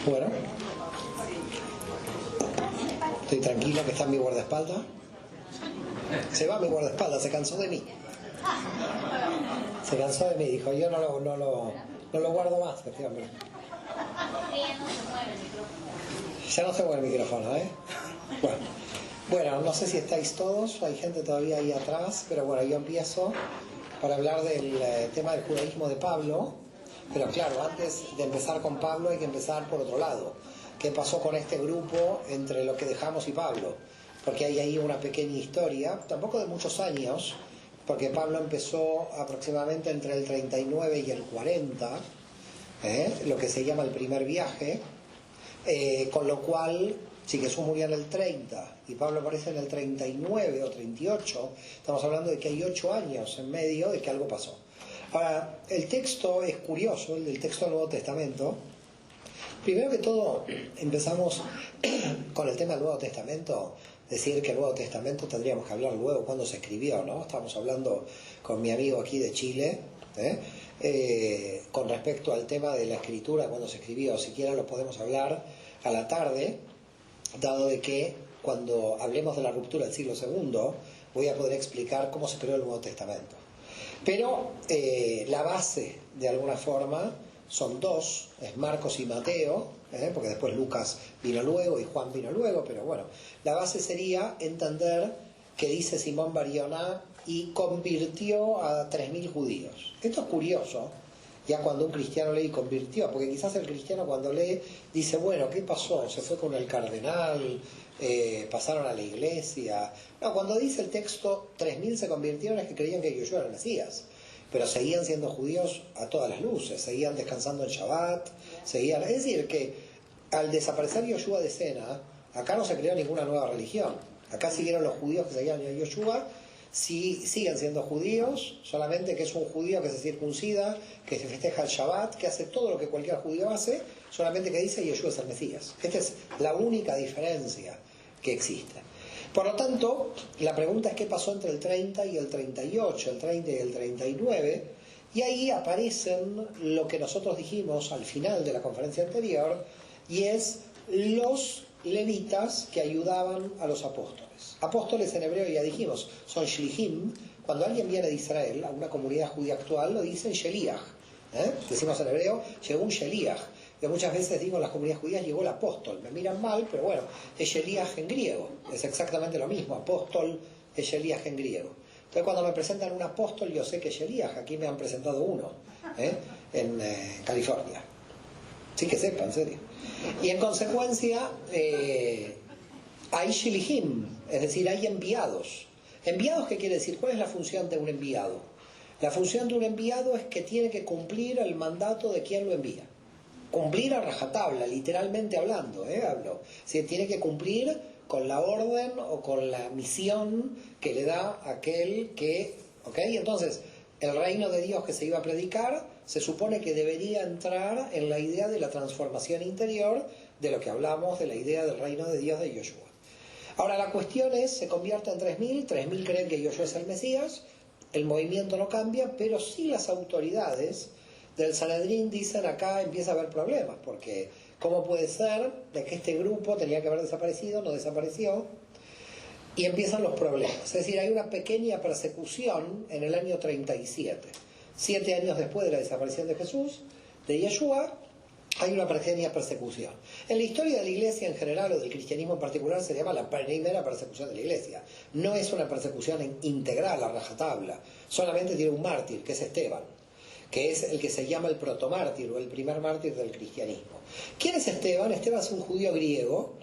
Bueno, estoy tranquilo que está mi guardaespaldas. Se va mi guardaespaldas, se cansó de mí. Se cansó de mí, dijo, yo no lo guardo más, este hombre. Ya no se mueve el micrófono, ¿eh? Bueno, no sé si estáis todos, hay gente todavía ahí atrás, pero bueno, yo empiezo para hablar del tema del judaísmo de Pablo. Pero claro, antes de empezar con Pablo hay que empezar por otro lado. ¿Qué pasó con este grupo entre lo que dejamos y Pablo? Porque hay ahí una pequeña historia, tampoco de muchos años, porque Pablo empezó aproximadamente entre el 39 y el 40, lo que se llama el primer viaje, con lo cual, si Jesús murió en el 30 y Pablo aparece en el 39 o 38, estamos hablando de que hay 8 años en medio de que algo pasó. Ahora, el texto es curioso, el texto del Nuevo Testamento. Primero que todo, empezamos con el tema del Nuevo Testamento, decir que el Nuevo Testamento tendríamos que hablar luego cuando se escribió, ¿no? Estamos hablando con mi amigo aquí de Chile, con respecto al tema de la escritura, cuando se escribió, siquiera lo podemos hablar a la tarde, dado de que cuando hablemos de la ruptura del siglo II, voy a poder explicar cómo se creó el Nuevo Testamento. Pero la base, de alguna forma, son dos, es Marcos y Mateo, porque después Lucas vino luego y Juan vino luego, pero bueno, la base sería entender que dice Simón Bar Yoná y convirtió a 3.000 judíos. Esto es curioso, ya cuando un cristiano lee y convirtió, porque quizás el cristiano cuando lee dice, bueno, ¿qué pasó? ¿Se fue con el cardenal? ¿Pasaron a la iglesia? No, cuando dice el texto 3.000 se convirtieron es que creían que Yoshua era el Mesías, pero seguían siendo judíos a todas las luces, seguían descansando en Shabbat, es decir, que al desaparecer Yoshua de escena, acá no se creó ninguna nueva religión, acá siguieron los judíos que seguían a Yoshua, siguen siendo judíos, solamente que es un judío que se circuncida, que se festeja el Shabbat, que hace todo lo que cualquier judío hace, solamente que dice Yeshua es el Mesías. Esta es la única diferencia que existe. Por lo tanto, la pregunta es qué pasó entre el 30 y el 38, el 30 y el 39, y ahí aparecen lo que nosotros dijimos al final de la conferencia anterior, y es los levitas que ayudaban a los apóstoles. Apóstoles en hebreo, ya dijimos, son shlichim. Cuando alguien viene de Israel, a una comunidad judía actual, lo dicen sheliach. Decimos en hebreo, llegó un sheliach. Yo muchas veces digo en las comunidades judías, llegó el apóstol. Me miran mal, pero bueno, es sheliach en griego. Es exactamente lo mismo, apóstol es sheliach en griego. Entonces cuando me presentan un apóstol, yo sé que es sheliach. Aquí me han presentado uno, en California. Sí que sepa, en serio. Y en consecuencia, hay shlichim, es decir, hay enviados. ¿Enviados qué quiere decir? ¿Cuál es la función de un enviado? La función de un enviado es que tiene que cumplir el mandato de quien lo envía. Cumplir a rajatabla, literalmente hablando, hablo. Si tiene que cumplir con la orden o con la misión que le da aquel que... Entonces, el reino de Dios que se iba a predicar se supone que debería entrar en la idea de la transformación interior de lo que hablamos de la idea del reino de Dios de Yoshua. Ahora la cuestión es, se convierte en 3.000 creen que Yoshua es el Mesías, el movimiento no cambia, pero sí las autoridades del Sanedrín dicen acá empieza a haber problemas, porque ¿cómo puede ser de que este grupo tenía que haber desaparecido, no desapareció? Y empiezan los problemas, es decir, hay una pequeña persecución en el año 37, 7 años después de la desaparición de Jesús, de Yeshua, hay una pequeña persecución. En la historia de la iglesia en general, o del cristianismo en particular, se llama la primera persecución de la iglesia. No es una persecución integral a rajatabla, solamente tiene un mártir, que es Esteban, que es el que se llama el protomártir, o el primer mártir del cristianismo. ¿Quién es Esteban? Esteban es un judío griego,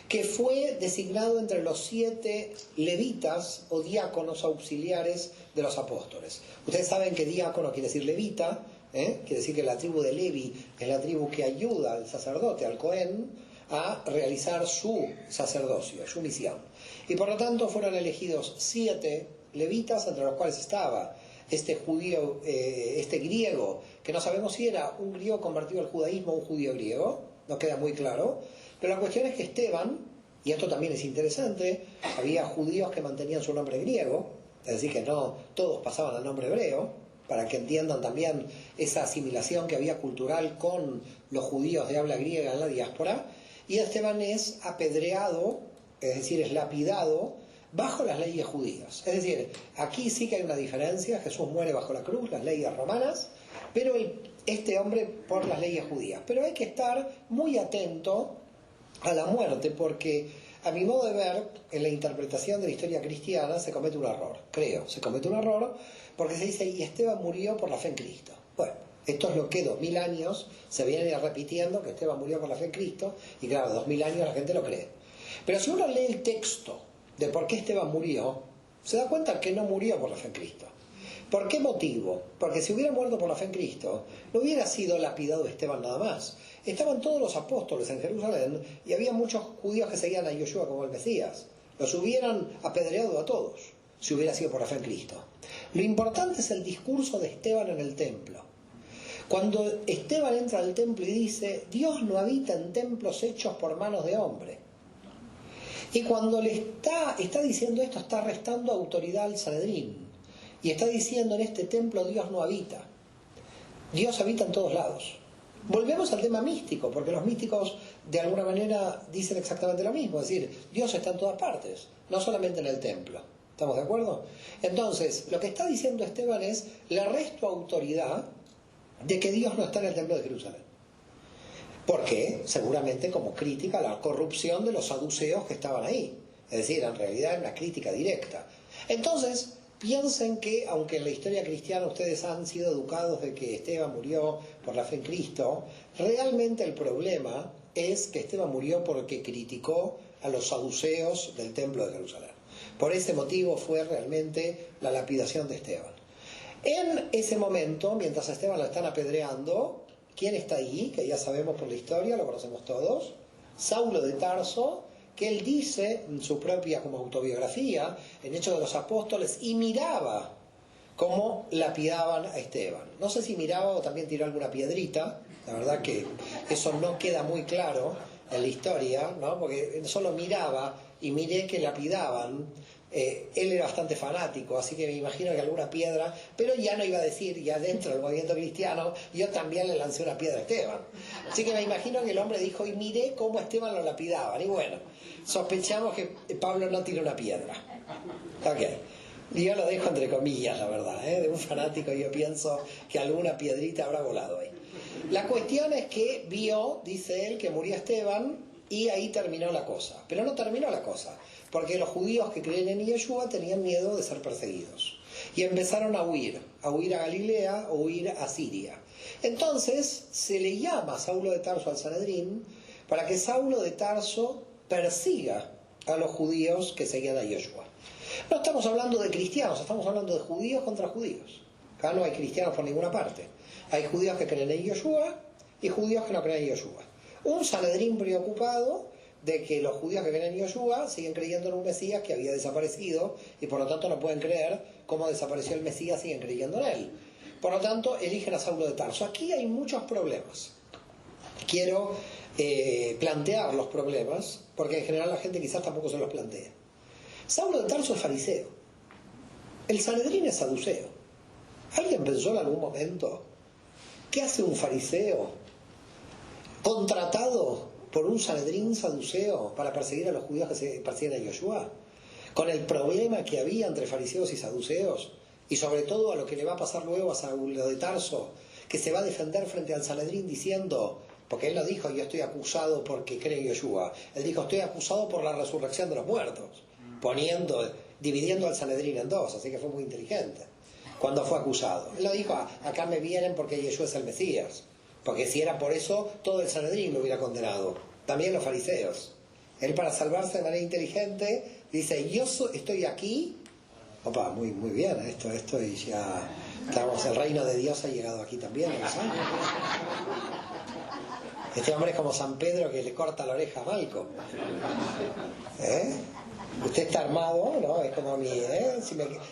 que fue designado entre los 7 levitas o diáconos auxiliares de los apóstoles. Ustedes saben que diácono quiere decir levita, quiere decir que la tribu de Levi es la tribu que ayuda al sacerdote, al Cohen, a realizar su sacerdocio, su misión. Y por lo tanto fueron elegidos 7 levitas, entre los cuales estaba este judío, este griego, que no sabemos si era un griego convertido al judaísmo o un judío griego, no queda muy claro, pero la cuestión es que Esteban, y esto también es interesante, había judíos que mantenían su nombre griego, es decir, que no todos pasaban al nombre hebreo, para que entiendan también esa asimilación que había cultural con los judíos de habla griega en la diáspora, y Esteban es apedreado, es decir, es lapidado bajo las leyes judías. Es decir, aquí sí que hay una diferencia, Jesús muere bajo la cruz, las leyes romanas, pero este hombre por las leyes judías. Pero hay que estar muy atento a la muerte, porque a mi modo de ver, en la interpretación de la historia cristiana se comete un error, se comete un error, porque se dice, y Esteban murió por la fe en Cristo. Bueno, esto es lo que 2000 años se viene repitiendo, que Esteban murió por la fe en Cristo, y claro, 2000 años la gente lo cree. Pero si uno lee el texto de por qué Esteban murió, se da cuenta que no murió por la fe en Cristo. ¿Por qué motivo? Porque si hubiera muerto por la fe en Cristo, no hubiera sido lapidado Esteban nada más. Estaban todos los apóstoles en Jerusalén y había muchos judíos que seguían a Yoshua como el Mesías. Los hubieran apedreado a todos si hubiera sido por la fe en Cristo. Lo importante es el discurso de Esteban en el templo. Cuando Esteban entra al templo y dice, Dios no habita en templos hechos por manos de hombre. Y cuando le está diciendo esto, está restando autoridad al Sanedrín. Y está diciendo, en este templo Dios no habita. Dios habita en todos lados. Volvemos al tema místico, porque los místicos de alguna manera dicen exactamente lo mismo. Es decir, Dios está en todas partes, no solamente en el templo. ¿Estamos de acuerdo? Entonces, lo que está diciendo Esteban es, le resto autoridad de que Dios no está en el templo de Jerusalén. ¿Por qué? Seguramente como crítica a la corrupción de los saduceos que estaban ahí. Es decir, en realidad es una crítica directa. Entonces, piensen que, aunque en la historia cristiana ustedes han sido educados de que Esteban murió por la fe en Cristo, realmente el problema es que Esteban murió porque criticó a los saduceos del templo de Jerusalén. Por ese motivo fue realmente la lapidación de Esteban. En ese momento, mientras a Esteban lo están apedreando, ¿quién está ahí? Que ya sabemos por la historia, lo conocemos todos. Saulo de Tarso, que él dice en su propia como autobiografía, en Hechos de los Apóstoles, y miraba cómo lapidaban a Esteban. No sé si miraba o también tiró alguna piedrita, la verdad que eso no queda muy claro en la historia, ¿no? Porque solo miraba y miré que lapidaban. Él era bastante fanático, así que me imagino que alguna piedra, pero ya no iba a decir, ya dentro del movimiento cristiano, yo también le lancé una piedra a Esteban. Así que me imagino que el hombre dijo, y miré cómo a Esteban lo lapidaban. Y bueno, sospechamos que Pablo no tiró una piedra. Ok. Yo lo dejo entre comillas, la verdad, de un fanático yo pienso que alguna piedrita habrá volado ahí. La cuestión es que vio, dice él, que murió Esteban y ahí terminó la cosa. Pero no terminó la cosa, porque los judíos que creen en Yeshua tenían miedo de ser perseguidos. Y empezaron a huir a Galilea o huir a Siria. Entonces se le llama a Saulo de Tarso al Sanedrín para que Saulo de Tarso persiga a los judíos que seguían a Yeshua. No estamos hablando de cristianos, estamos hablando de judíos contra judíos. Acá no hay cristianos por ninguna parte. Hay judíos que creen en Yeshua y judíos que no creen en Yeshua. Un Sanedrín preocupado de que los judíos que creen en Yeshua siguen creyendo en un Mesías que había desaparecido y por lo tanto no pueden creer cómo desapareció el Mesías, siguen creyendo en él. Por lo tanto, eligen a Saulo de Tarso. Aquí hay muchos problemas. Quiero plantear los problemas, porque en general la gente quizás tampoco se los plantea. Saulo de Tarso es fariseo. El Sanedrín es saduceo. ¿Alguien pensó en algún momento qué hace un fariseo contratado por un Sanedrín saduceo para perseguir a los judíos que se persiguen a Yeshua? Con el problema que había entre fariseos y saduceos, y sobre todo a lo que le va a pasar luego a Saulo de Tarso, que se va a defender frente al Sanedrín diciendo, porque él no dijo yo estoy acusado porque cree en Yeshua, él dijo estoy acusado por la resurrección de los muertos, dividiendo al Sanedrín en dos, así que fue muy inteligente cuando fue acusado. Él no dijo acá me vienen porque Yeshua es el Mesías, porque si era por eso todo el Sanedrín lo hubiera condenado, también los fariseos. Él, para salvarse de manera inteligente, dice yo estoy aquí. Opa, muy bien, esto y ya estamos, el reino de Dios ha llegado aquí también, ¿no? Este hombre es como San Pedro que le corta la oreja a Malco. Usted está armado, ¿no? Es como mi,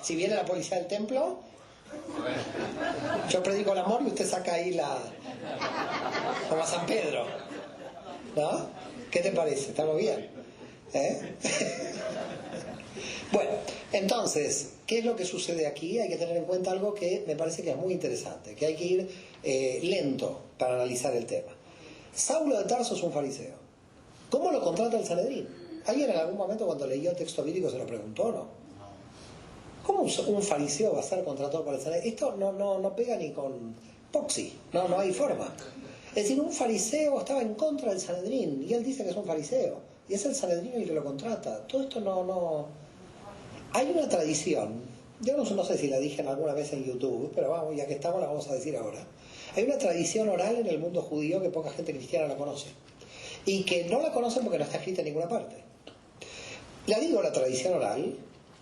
si viene la policía del templo, yo predico el amor y usted saca ahí como a San Pedro, ¿no? ¿Qué te parece? ¿Estamos bien? ¿Eh? Bueno, entonces, ¿qué es lo que sucede aquí? Hay que tener en cuenta algo que me parece que es muy interesante, que hay que ir lento para analizar el tema. Saulo de Tarso es un fariseo. ¿Cómo lo contrata el Sanedrín? ¿Alguien en algún momento cuando leyó el texto bíblico se lo preguntó o no? ¿Cómo un fariseo va a ser contratado por el Sanedrín? Esto no pega ni con Poxy, no hay forma. Es decir, un fariseo estaba en contra del Sanedrín y él dice que es un fariseo y es el Sanedrín el que lo contrata. Todo esto no... Hay una tradición, yo no sé si la dije alguna vez en YouTube, pero vamos, ya que estamos la vamos a decir ahora. Hay una tradición oral en el mundo judío que poca gente cristiana la conoce y que no la conocen porque no está escrita en ninguna parte. La digo, la tradición oral,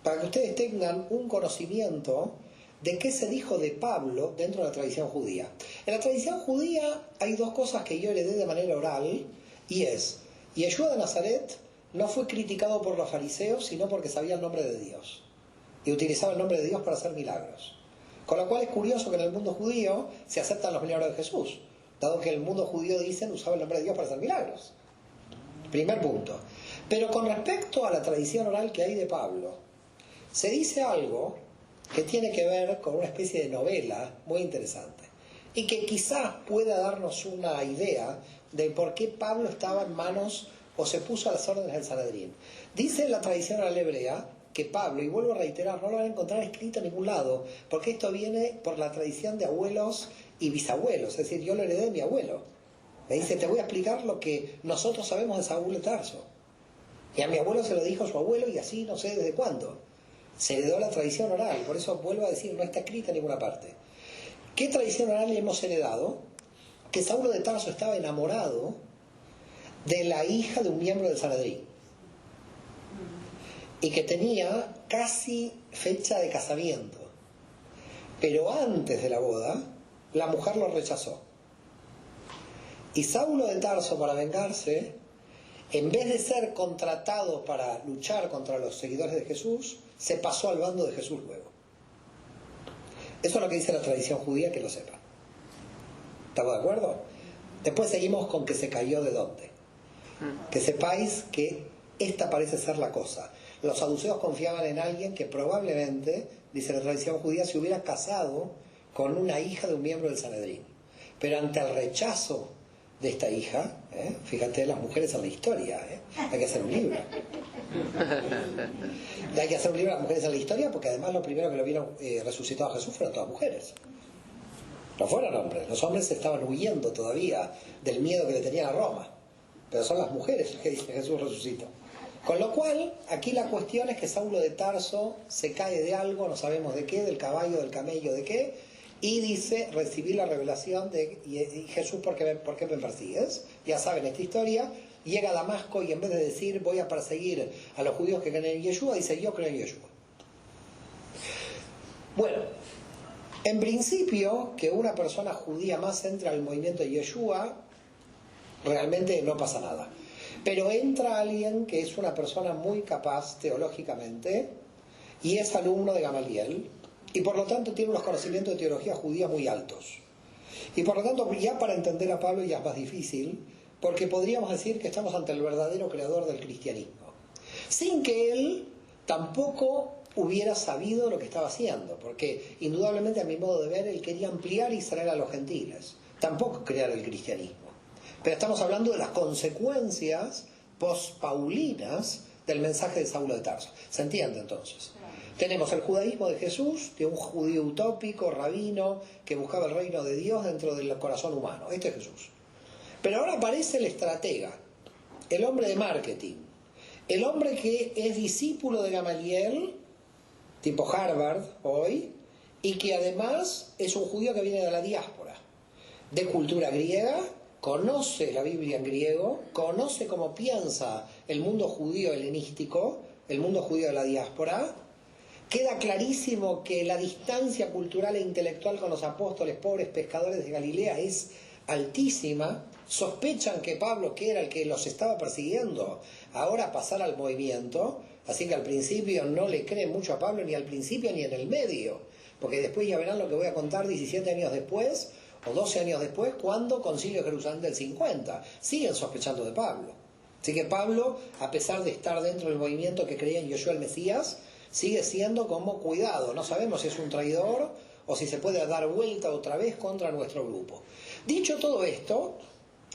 para que ustedes tengan un conocimiento de qué se dijo de Pablo dentro de la tradición judía. En la tradición judía hay dos cosas que yo heredé de manera oral, y es, Yeshua de Nazaret no fue criticado por los fariseos, sino porque sabía el nombre de Dios, y utilizaba el nombre de Dios para hacer milagros. Con lo cual es curioso que en el mundo judío se aceptan los milagros de Jesús, dado que el mundo judío, dicen, usaba el nombre de Dios para hacer milagros. Primer punto. Pero con respecto a la tradición oral que hay de Pablo, se dice algo que tiene que ver con una especie de novela muy interesante y que quizás pueda darnos una idea de por qué Pablo estaba en manos o se puso a las órdenes del Sanedrín. Dice la tradición oral hebrea que Pablo, y vuelvo a reiterar, no lo van a encontrar escrito en ningún lado, porque esto viene por la tradición de abuelos y bisabuelos, es decir, yo lo heredé de mi abuelo. Me dice, te voy a explicar lo que nosotros sabemos de Saulo de Tarso. Y a mi abuelo se lo dijo su abuelo y así no sé desde cuándo. Se heredó la tradición oral, por eso vuelvo a decir, no está escrita en ninguna parte. ¿Qué tradición oral le hemos heredado? Que Saulo de Tarso estaba enamorado de la hija de un miembro del Sanedrín y que tenía casi fecha de casamiento, pero antes de la boda la mujer lo rechazó y Saulo de Tarso, para vengarse, en vez de ser contratado para luchar contra los seguidores de Jesús, se pasó al bando de Jesús luego. Eso es lo que dice la tradición judía, que lo sepa. ¿Estamos de acuerdo? Después seguimos con que se cayó de dónde. Que sepáis que esta parece ser la cosa. Los saduceos confiaban en alguien que probablemente, dice la tradición judía, se hubiera casado con una hija de un miembro del Sanedrín. Pero ante el rechazo de esta hija, fíjate, las mujeres en la historia, hay que hacer un libro. Hay que hacer un libro de las mujeres en la historia, porque además lo primero que lo vieron resucitado a Jesús fueron todas mujeres. No fueron hombres. Los hombres estaban huyendo todavía del miedo que le tenían a Roma. Pero son las mujeres las que dicen Jesús resucitó. Con lo cual, aquí la cuestión es que Saulo de Tarso se cae de algo, no sabemos de qué, del caballo, del camello, de qué, y dice, recibí la revelación de y Jesús, ¿por qué me persigues? Ya saben esta historia. Llega a Damasco y en vez de decir voy a perseguir a los judíos que creen en Yeshua, dice yo creo en Yeshua. Bueno, en principio que una persona judía más entre al movimiento de Yeshua, realmente no pasa nada. Pero entra alguien que es una persona muy capaz teológicamente y es alumno de Gamaliel y por lo tanto tiene unos conocimientos de teología judía muy altos. Y por lo tanto ya para entender a Pablo ya es más difícil, porque podríamos decir que estamos ante el verdadero creador del cristianismo, sin que él tampoco hubiera sabido lo que estaba haciendo, porque indudablemente a mi modo de ver él quería ampliar Israel a los gentiles, tampoco crear el cristianismo. Pero estamos hablando de las consecuencias post-paulinas del mensaje de Saulo de Tarso. ¿Se entiende entonces? Tenemos el judaísmo de Jesús, de un judío utópico, rabino, que buscaba el reino de Dios dentro del corazón humano. Este es Jesús. Pero ahora aparece el estratega, el hombre de marketing, el hombre que es discípulo de Gamaliel, tipo Harvard hoy, y que además es un judío que viene de la diáspora, de cultura griega, conoce la Biblia en griego, conoce cómo piensa el mundo judío helenístico, el mundo judío de la diáspora. Queda clarísimo que la distancia cultural e intelectual con los apóstoles, pobres pescadores de Galilea, es altísima. Sospechan que Pablo, que era el que los estaba persiguiendo, ahora pasara al movimiento, así que al principio no le creen mucho a Pablo, ni al principio ni en el medio, porque después ya verán lo que voy a contar 17 años después, o 12 años después, cuando Concilio de Jerusalén del 50, siguen sospechando de Pablo. Así que Pablo, a pesar de estar dentro del movimiento que creía en Yeshua el Mesías, sigue siendo como cuidado. No sabemos si es un traidor o si se puede dar vuelta otra vez contra nuestro grupo. Dicho todo esto,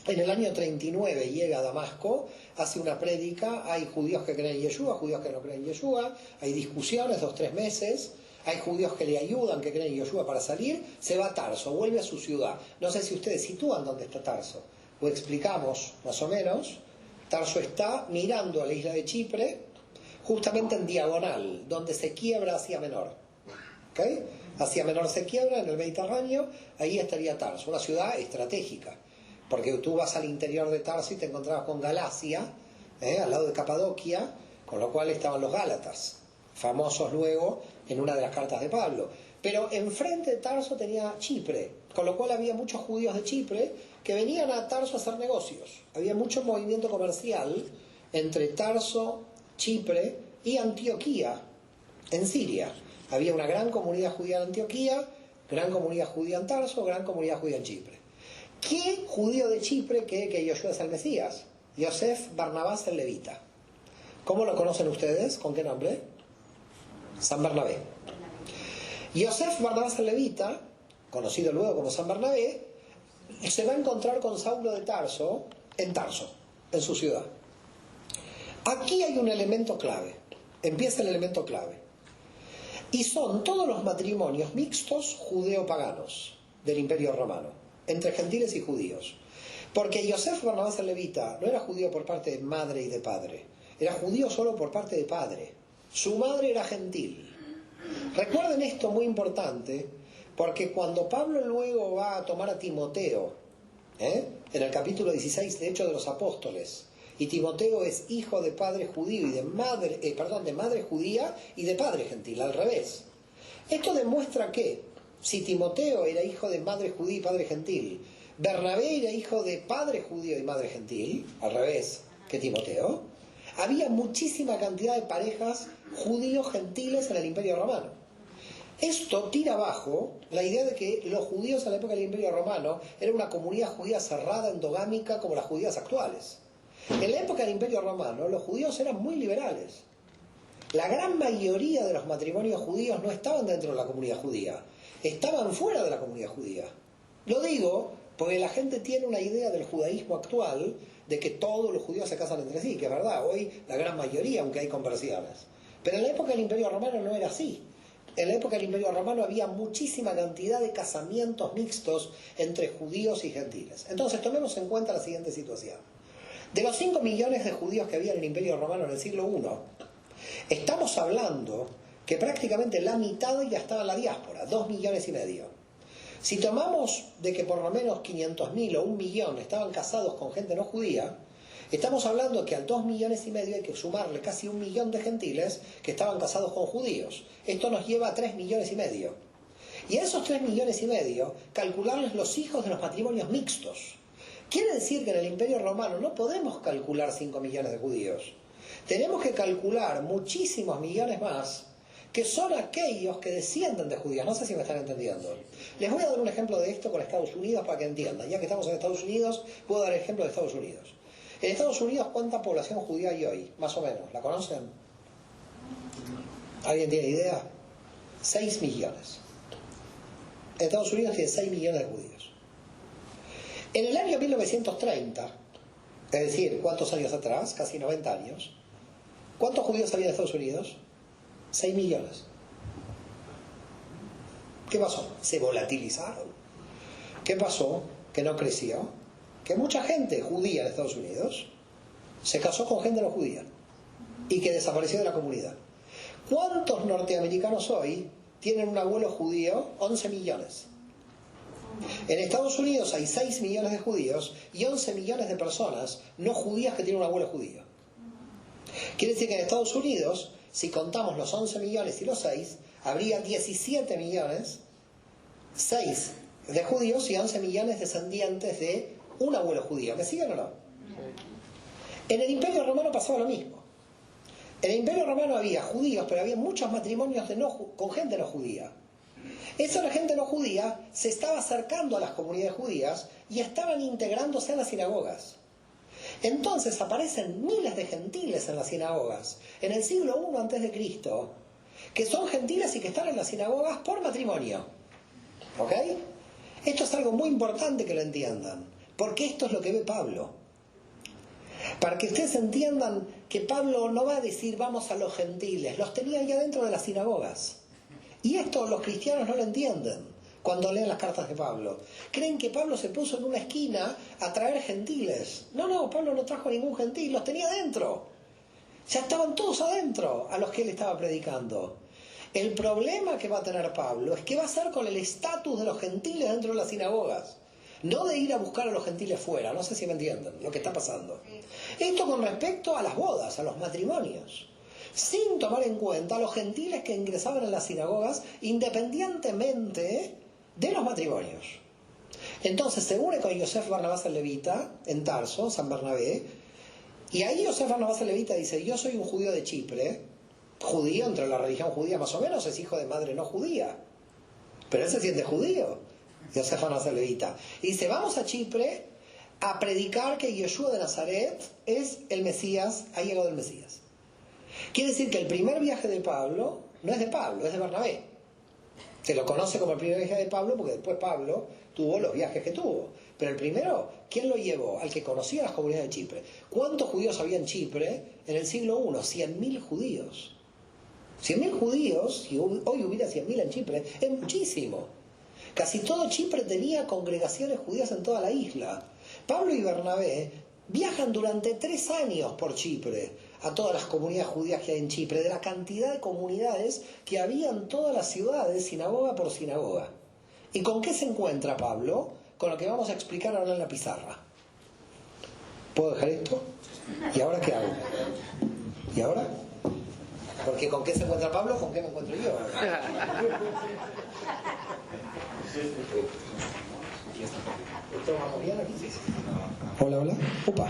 en el año 39 llega a Damasco, hace una prédica, hay judíos que creen en Yeshua, judíos que no creen en Yeshua, hay discusiones 2-3 meses, hay judíos que le ayudan, que creen en Yeshua para salir, se va a Tarso, vuelve a su ciudad. No sé si ustedes sitúan dónde está Tarso, lo explicamos más o menos. Tarso está mirando a la isla de Chipre, justamente en diagonal, donde se quiebra Asia Menor. ¿Okay? Asia Menor se quiebra en el Mediterráneo, ahí estaría Tarso, una ciudad estratégica. Porque tú vas al interior de Tarso y te encontrabas con Galacia, al lado de Capadocia, con lo cual estaban los Gálatas, famosos luego en una de las cartas de Pablo. Pero enfrente de Tarso tenía Chipre, con lo cual había muchos judíos de Chipre que venían a Tarso a hacer negocios. Había mucho movimiento comercial entre Tarso, Chipre y Antioquía, en Siria. Había una gran comunidad judía en Antioquía, gran comunidad judía en Tarso, gran comunidad judía en Chipre. ¿Qué judío de Chipre cree que Yeshua es el Mesías? Yosef Barnabás el Levita. ¿Cómo lo conocen ustedes? ¿Con qué nombre? San Bernabé. Yosef Barnabás el Levita, conocido luego como San Bernabé, se va a encontrar con Saulo de Tarso, en su ciudad. Aquí hay un elemento clave. Empieza el elemento clave. Y son todos los matrimonios mixtos judeo-paganos del Imperio Romano, entre gentiles y judíos. Porque Yosef Barnabás el Levita no era judío por parte de madre y de padre, era judío solo por parte de padre. Su madre era gentil. Recuerden esto muy importante, porque cuando Pablo luego va a tomar a Timoteo, en el capítulo 16 de Hechos de los Apóstoles, y Timoteo es hijo de padre judío y de madre judía y de padre gentil, al revés. Esto demuestra que si Timoteo era hijo de madre judía y padre gentil, Bernabé era hijo de padre judío y madre gentil, al revés que Timoteo, había muchísima cantidad de parejas judíos gentiles en el Imperio Romano. Esto tira abajo la idea de que los judíos en la época del Imperio Romano eran una comunidad judía cerrada, endogámica, como las judías actuales. En la época del Imperio Romano, los judíos eran muy liberales. La gran mayoría de los matrimonios judíos no estaban dentro de la comunidad judía, estaban fuera de la comunidad judía. Lo digo porque la gente tiene una idea del judaísmo actual de que todos los judíos se casan entre sí, que es verdad, hoy la gran mayoría, aunque hay conversiones. Pero en la época del Imperio Romano no era así. En la época del Imperio Romano había muchísima cantidad de casamientos mixtos entre judíos y gentiles. Entonces tomemos en cuenta la siguiente situación. De los 5 millones de judíos que había en el Imperio Romano en el siglo I, estamos hablando que prácticamente la mitad ya estaba en la diáspora, 2,5 millones. Si tomamos de que por lo menos 500.000 o 1 millón estaban casados con gente no judía, estamos hablando que al 2,5 millones hay que sumarle casi 1 millón de gentiles que estaban casados con judíos. Esto nos lleva a 3,5 millones. Y a esos 3,5 millones, calcularles los hijos de los matrimonios mixtos. Quiere decir que en el Imperio Romano no podemos calcular 5 millones de judíos. Tenemos que calcular muchísimos millones más, que son aquellos que descienden de judíos. No sé si me están entendiendo. Les voy a dar un ejemplo de esto con Estados Unidos para que entiendan. Ya que estamos en Estados Unidos, puedo dar el ejemplo de Estados Unidos. En Estados Unidos, ¿cuánta población judía hay hoy? Más o menos. ¿La conocen? ¿Alguien tiene idea? 6 millones. En Estados Unidos tiene 6 millones de judíos. En el año 1930, es decir, ¿cuántos años atrás? Casi 90 años. ¿Cuántos judíos había en Estados Unidos? 6 millones. ¿Qué pasó? Se volatilizaron. ¿Qué pasó? Que no creció. Que mucha gente judía en Estados Unidos se casó con gente no judía y que desapareció de la comunidad. ¿Cuántos norteamericanos hoy tienen un abuelo judío? 11 millones. En Estados Unidos hay 6 millones de judíos y 11 millones de personas no judías que tienen un abuelo judío. Quiere decir que en Estados Unidos, si contamos los 11 millones y los 6, habría 17 millones, 6 de judíos y 11 millones descendientes de un abuelo judío. ¿Me siguen o no? Sí. En el Imperio Romano pasaba lo mismo. En el Imperio Romano había judíos, pero había muchos matrimonios con gente no judía. Esa gente no judía se estaba acercando a las comunidades judías y estaban integrándose a las sinagogas. Entonces aparecen miles de gentiles en las sinagogas, en el siglo I a.C., que son gentiles y que están en las sinagogas por matrimonio. ¿Ok? Esto es algo muy importante que lo entiendan, porque esto es lo que ve Pablo. Para que ustedes entiendan que Pablo no va a decir vamos a los gentiles, los tenía ya dentro de las sinagogas. Y esto los cristianos no lo entienden cuando leen las cartas de Pablo. Creen que Pablo se puso en una esquina a traer gentiles. No, Pablo no trajo ningún gentil, los tenía dentro. Ya estaban todos adentro a los que él estaba predicando. El problema que va a tener Pablo es que va a ser con el estatus de los gentiles dentro de las sinagogas. No de ir a buscar a los gentiles fuera, no sé si me entienden lo que está pasando. Esto con respecto a las bodas, a los matrimonios, sin tomar en cuenta a los gentiles que ingresaban en las sinagogas independientemente de los matrimonios. Entonces se une con Yosef Barnabás el Levita en Tarso, San Bernabé, y ahí Yosef Barnabás el Levita dice: yo soy un judío de Chipre, judío entre la religión judía más o menos, es hijo de madre no judía, pero él se siente judío. Yosef Barnabás el Levita y dice: vamos a Chipre a predicar que Yeshua de Nazaret es el Mesías, ha llegado el Mesías. Quiere decir que el primer viaje de Pablo no es de Pablo, es de Bernabé. Se lo conoce como el primer viaje de Pablo porque después Pablo tuvo los viajes que tuvo. Pero el primero, ¿quién lo llevó? Al que conocía las comunidades de Chipre. ¿Cuántos judíos había en Chipre en el siglo I? 100.000 judíos. 100.000 judíos, si hoy hubiera 100.000 en Chipre, es muchísimo. Casi todo Chipre tenía congregaciones judías en toda la isla. Pablo y Bernabé viajan durante 3 años por Chipre a todas las comunidades judías que hay en Chipre, de la cantidad de comunidades que había en todas las ciudades, sinagoga por sinagoga. ¿Y con qué se encuentra Pablo? Con lo que vamos a explicar ahora en la pizarra. ¿Puedo dejar esto? ¿Y ahora qué hago? ¿Y ahora? Porque ¿con qué se encuentra Pablo? ¿Con qué me encuentro yo? ¿Esto vamos bien aquí? Hola. Upa.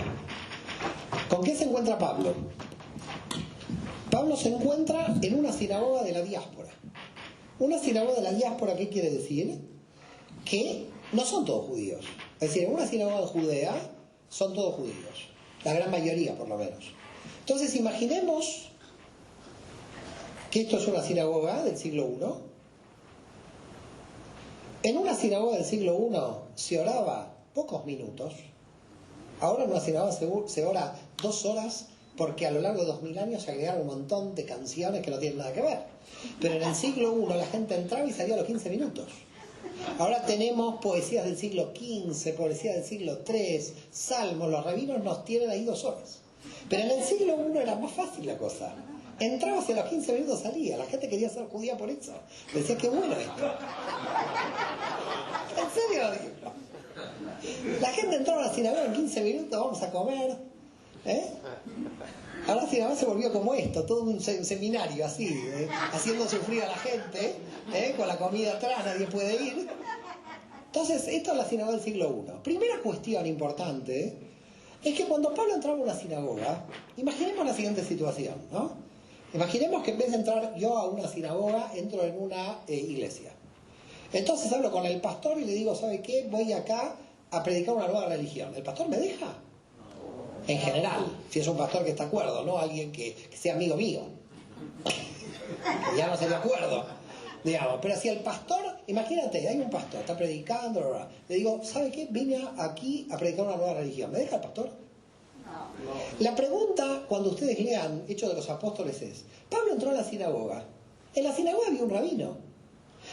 ¿Con qué se encuentra Pablo? Pablo se encuentra en una sinagoga de la diáspora. Una sinagoga de la diáspora, ¿qué quiere decir? Que no son todos judíos. Es decir, en una sinagoga judea son todos judíos. La gran mayoría, por lo menos. Entonces, imaginemos que esto es una sinagoga del siglo I. En una sinagoga del siglo I se oraba pocos minutos. Ahora en una sinagoga se ora 2 horas porque a lo largo de 2000 años se agregaron un montón de canciones que no tienen nada que ver. Pero en el siglo I la gente entraba y salía a los 15 minutos. Ahora tenemos poesías del siglo XV, poesías del siglo III, salmos, los rabinos nos tienen ahí 2 horas. Pero en el siglo I era más fácil la cosa. Entrabas y a los 15 minutos salía. La gente quería ser judía por eso. Decía, qué bueno esto. ¿En serio lo digo? La gente entraba a la sinagoga en 15 minutos, vamos a comer. Ahora la sinagoga se volvió como esto, todo un seminario así, haciendo sufrir a la gente, con la comida atrás, nadie puede ir. Entonces, esto es la sinagoga del siglo I. Primera cuestión importante es que cuando Pablo entraba a una sinagoga, imaginemos la siguiente situación, ¿no? Imaginemos que en vez de entrar yo a una sinagoga, entro en una iglesia. Entonces hablo con el pastor y le digo, ¿sabe qué? Voy acá a predicar una nueva religión. ¿El pastor me deja? En general, si es un pastor que está de acuerdo, no alguien que sea amigo mío. Que ya no se de acuerdo, digamos. Pero si el pastor, imagínate, hay un pastor, está predicando, bla, bla. Le digo, ¿sabe qué? Vine aquí a predicar una nueva religión. ¿Me deja el pastor? No. La pregunta, cuando ustedes lean Hechos de los Apóstoles es, Pablo entró a la sinagoga. En la sinagoga había un rabino.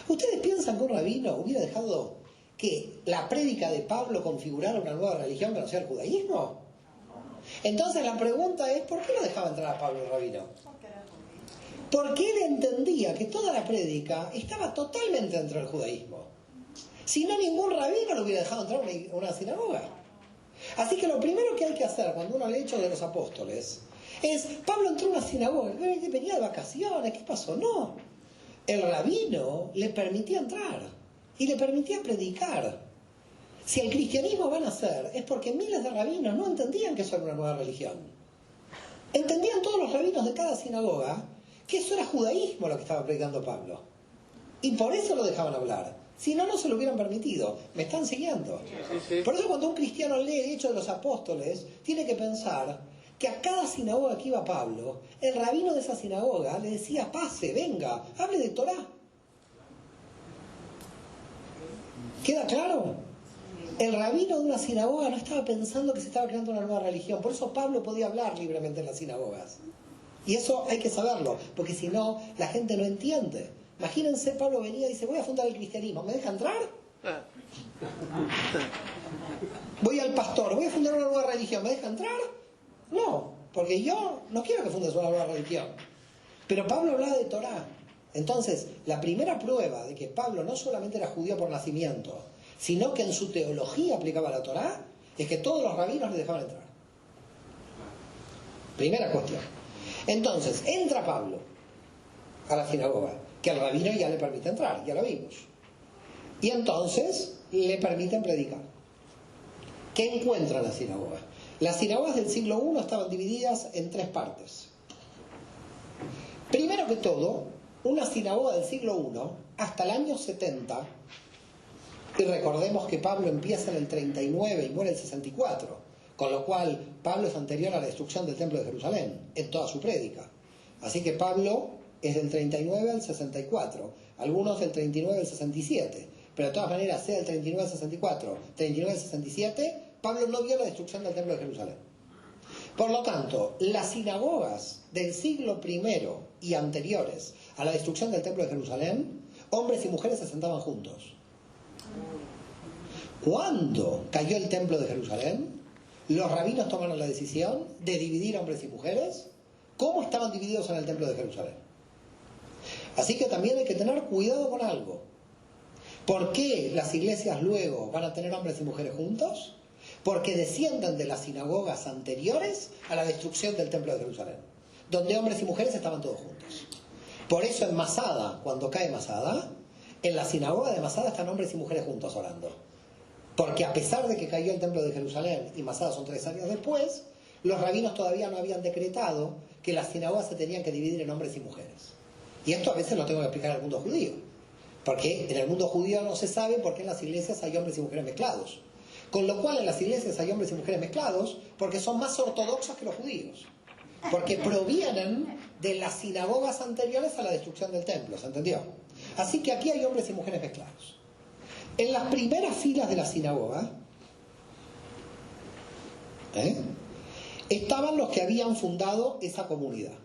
¿Ustedes piensan que un rabino hubiera dejado que la prédica de Pablo configurara una nueva religión que no sea el judaísmo? Entonces la pregunta es, ¿por qué no dejaba entrar a Pablo el rabino? Porque él entendía que toda la prédica estaba totalmente dentro del judaísmo. Si no, ningún rabino lo hubiera dejado entrar a una sinagoga. Así que lo primero que hay que hacer cuando uno lee Hechos de los Apóstoles es, Pablo entró a una sinagoga, venía de vacaciones, ¿qué pasó? No. El rabino le permitía entrar y le permitía predicar. Si el cristianismo va a nacer es porque miles de rabinos no entendían que eso era una nueva religión. Entendían todos los rabinos de cada sinagoga que eso era judaísmo lo que estaba predicando Pablo. Y por eso lo dejaban hablar. Si no, no se lo hubieran permitido. ¿Me están siguiendo? Por eso cuando un cristiano lee Hechos de los Apóstoles, tiene que pensar que a cada sinagoga que iba Pablo, el rabino de esa sinagoga le decía: pase, venga, hable de Torá. ¿Queda claro? El rabino de una sinagoga no estaba pensando que se estaba creando una nueva religión. Por eso Pablo podía hablar libremente en las sinagogas. Y eso hay que saberlo, porque si no, la gente no entiende. Imagínense, Pablo venía y dice: voy a fundar el cristianismo, ¿me deja entrar? Voy al pastor, voy a fundar una nueva religión, ¿me deja entrar? No, porque yo no quiero que fundes una nueva religión. Pero Pablo hablaba de Torá. Entonces, la primera prueba de que Pablo no solamente era judío por nacimiento, sino que en su teología aplicaba la Torá, es que todos los rabinos le dejaban entrar. Primera cuestión. Entonces, entra Pablo a la sinagoga, que al rabino ya le permite entrar, ya lo vimos. Y entonces le permiten predicar. ¿Qué encuentra la sinagoga? Las sinagogas del siglo I estaban divididas en tres partes. Primero que todo, una sinagoga del siglo I, hasta el año 70, y recordemos que Pablo empieza en el 39 y muere en el 64, con lo cual Pablo es anterior a la destrucción del templo de Jerusalén, en toda su prédica. Así que Pablo es del 39 al 64, algunos del 39 al 67, pero de todas maneras, sea el 39 al 64, 39 al 67, Pablo no vio la destrucción del templo de Jerusalén. Por lo tanto, las sinagogas del siglo I y anteriores a la destrucción del templo de Jerusalén, hombres y mujeres se sentaban juntos. Cuando cayó el templo de Jerusalén, los rabinos tomaron la decisión de dividir hombres y mujeres, como estaban divididos en el templo de Jerusalén. Así que también hay que tener cuidado con algo. ¿Por qué las iglesias luego van a tener hombres y mujeres juntos? Porque descienden de las sinagogas anteriores a la destrucción del templo de Jerusalén, donde hombres y mujeres estaban todos juntos. Por eso en Masada, cuando cae Masada, en la sinagoga de Masada están hombres y mujeres juntos orando. Porque a pesar de que cayó el templo de Jerusalén, y Masada son 3 años después, los rabinos todavía no habían decretado que las sinagogas se tenían que dividir en hombres y mujeres. Y esto a veces lo tengo que explicar al mundo judío. Porque en el mundo judío no se sabe por qué en las iglesias hay hombres y mujeres mezclados. Con lo cual en las iglesias hay hombres y mujeres mezclados porque son más ortodoxos que los judíos. Porque provienen de las sinagogas anteriores a la destrucción del templo, ¿se entendió? Así que aquí hay hombres y mujeres mezclados. En las primeras filas de la sinagoga estaban los que habían fundado esa comunidad.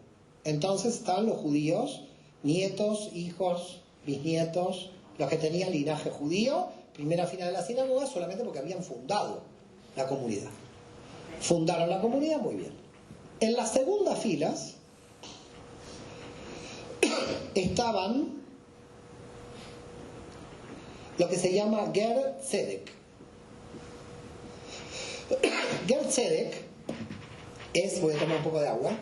Entonces estaban los judíos, nietos, hijos, bisnietos, los que tenían linaje judío, primera fila de la sinagoga, solamente porque habían fundado la comunidad. Fundaron la comunidad, muy bien. En las segundas filas estaban lo que se llama Ger Tzedek. Ger Tzedek es, voy a tomar un poco de agua,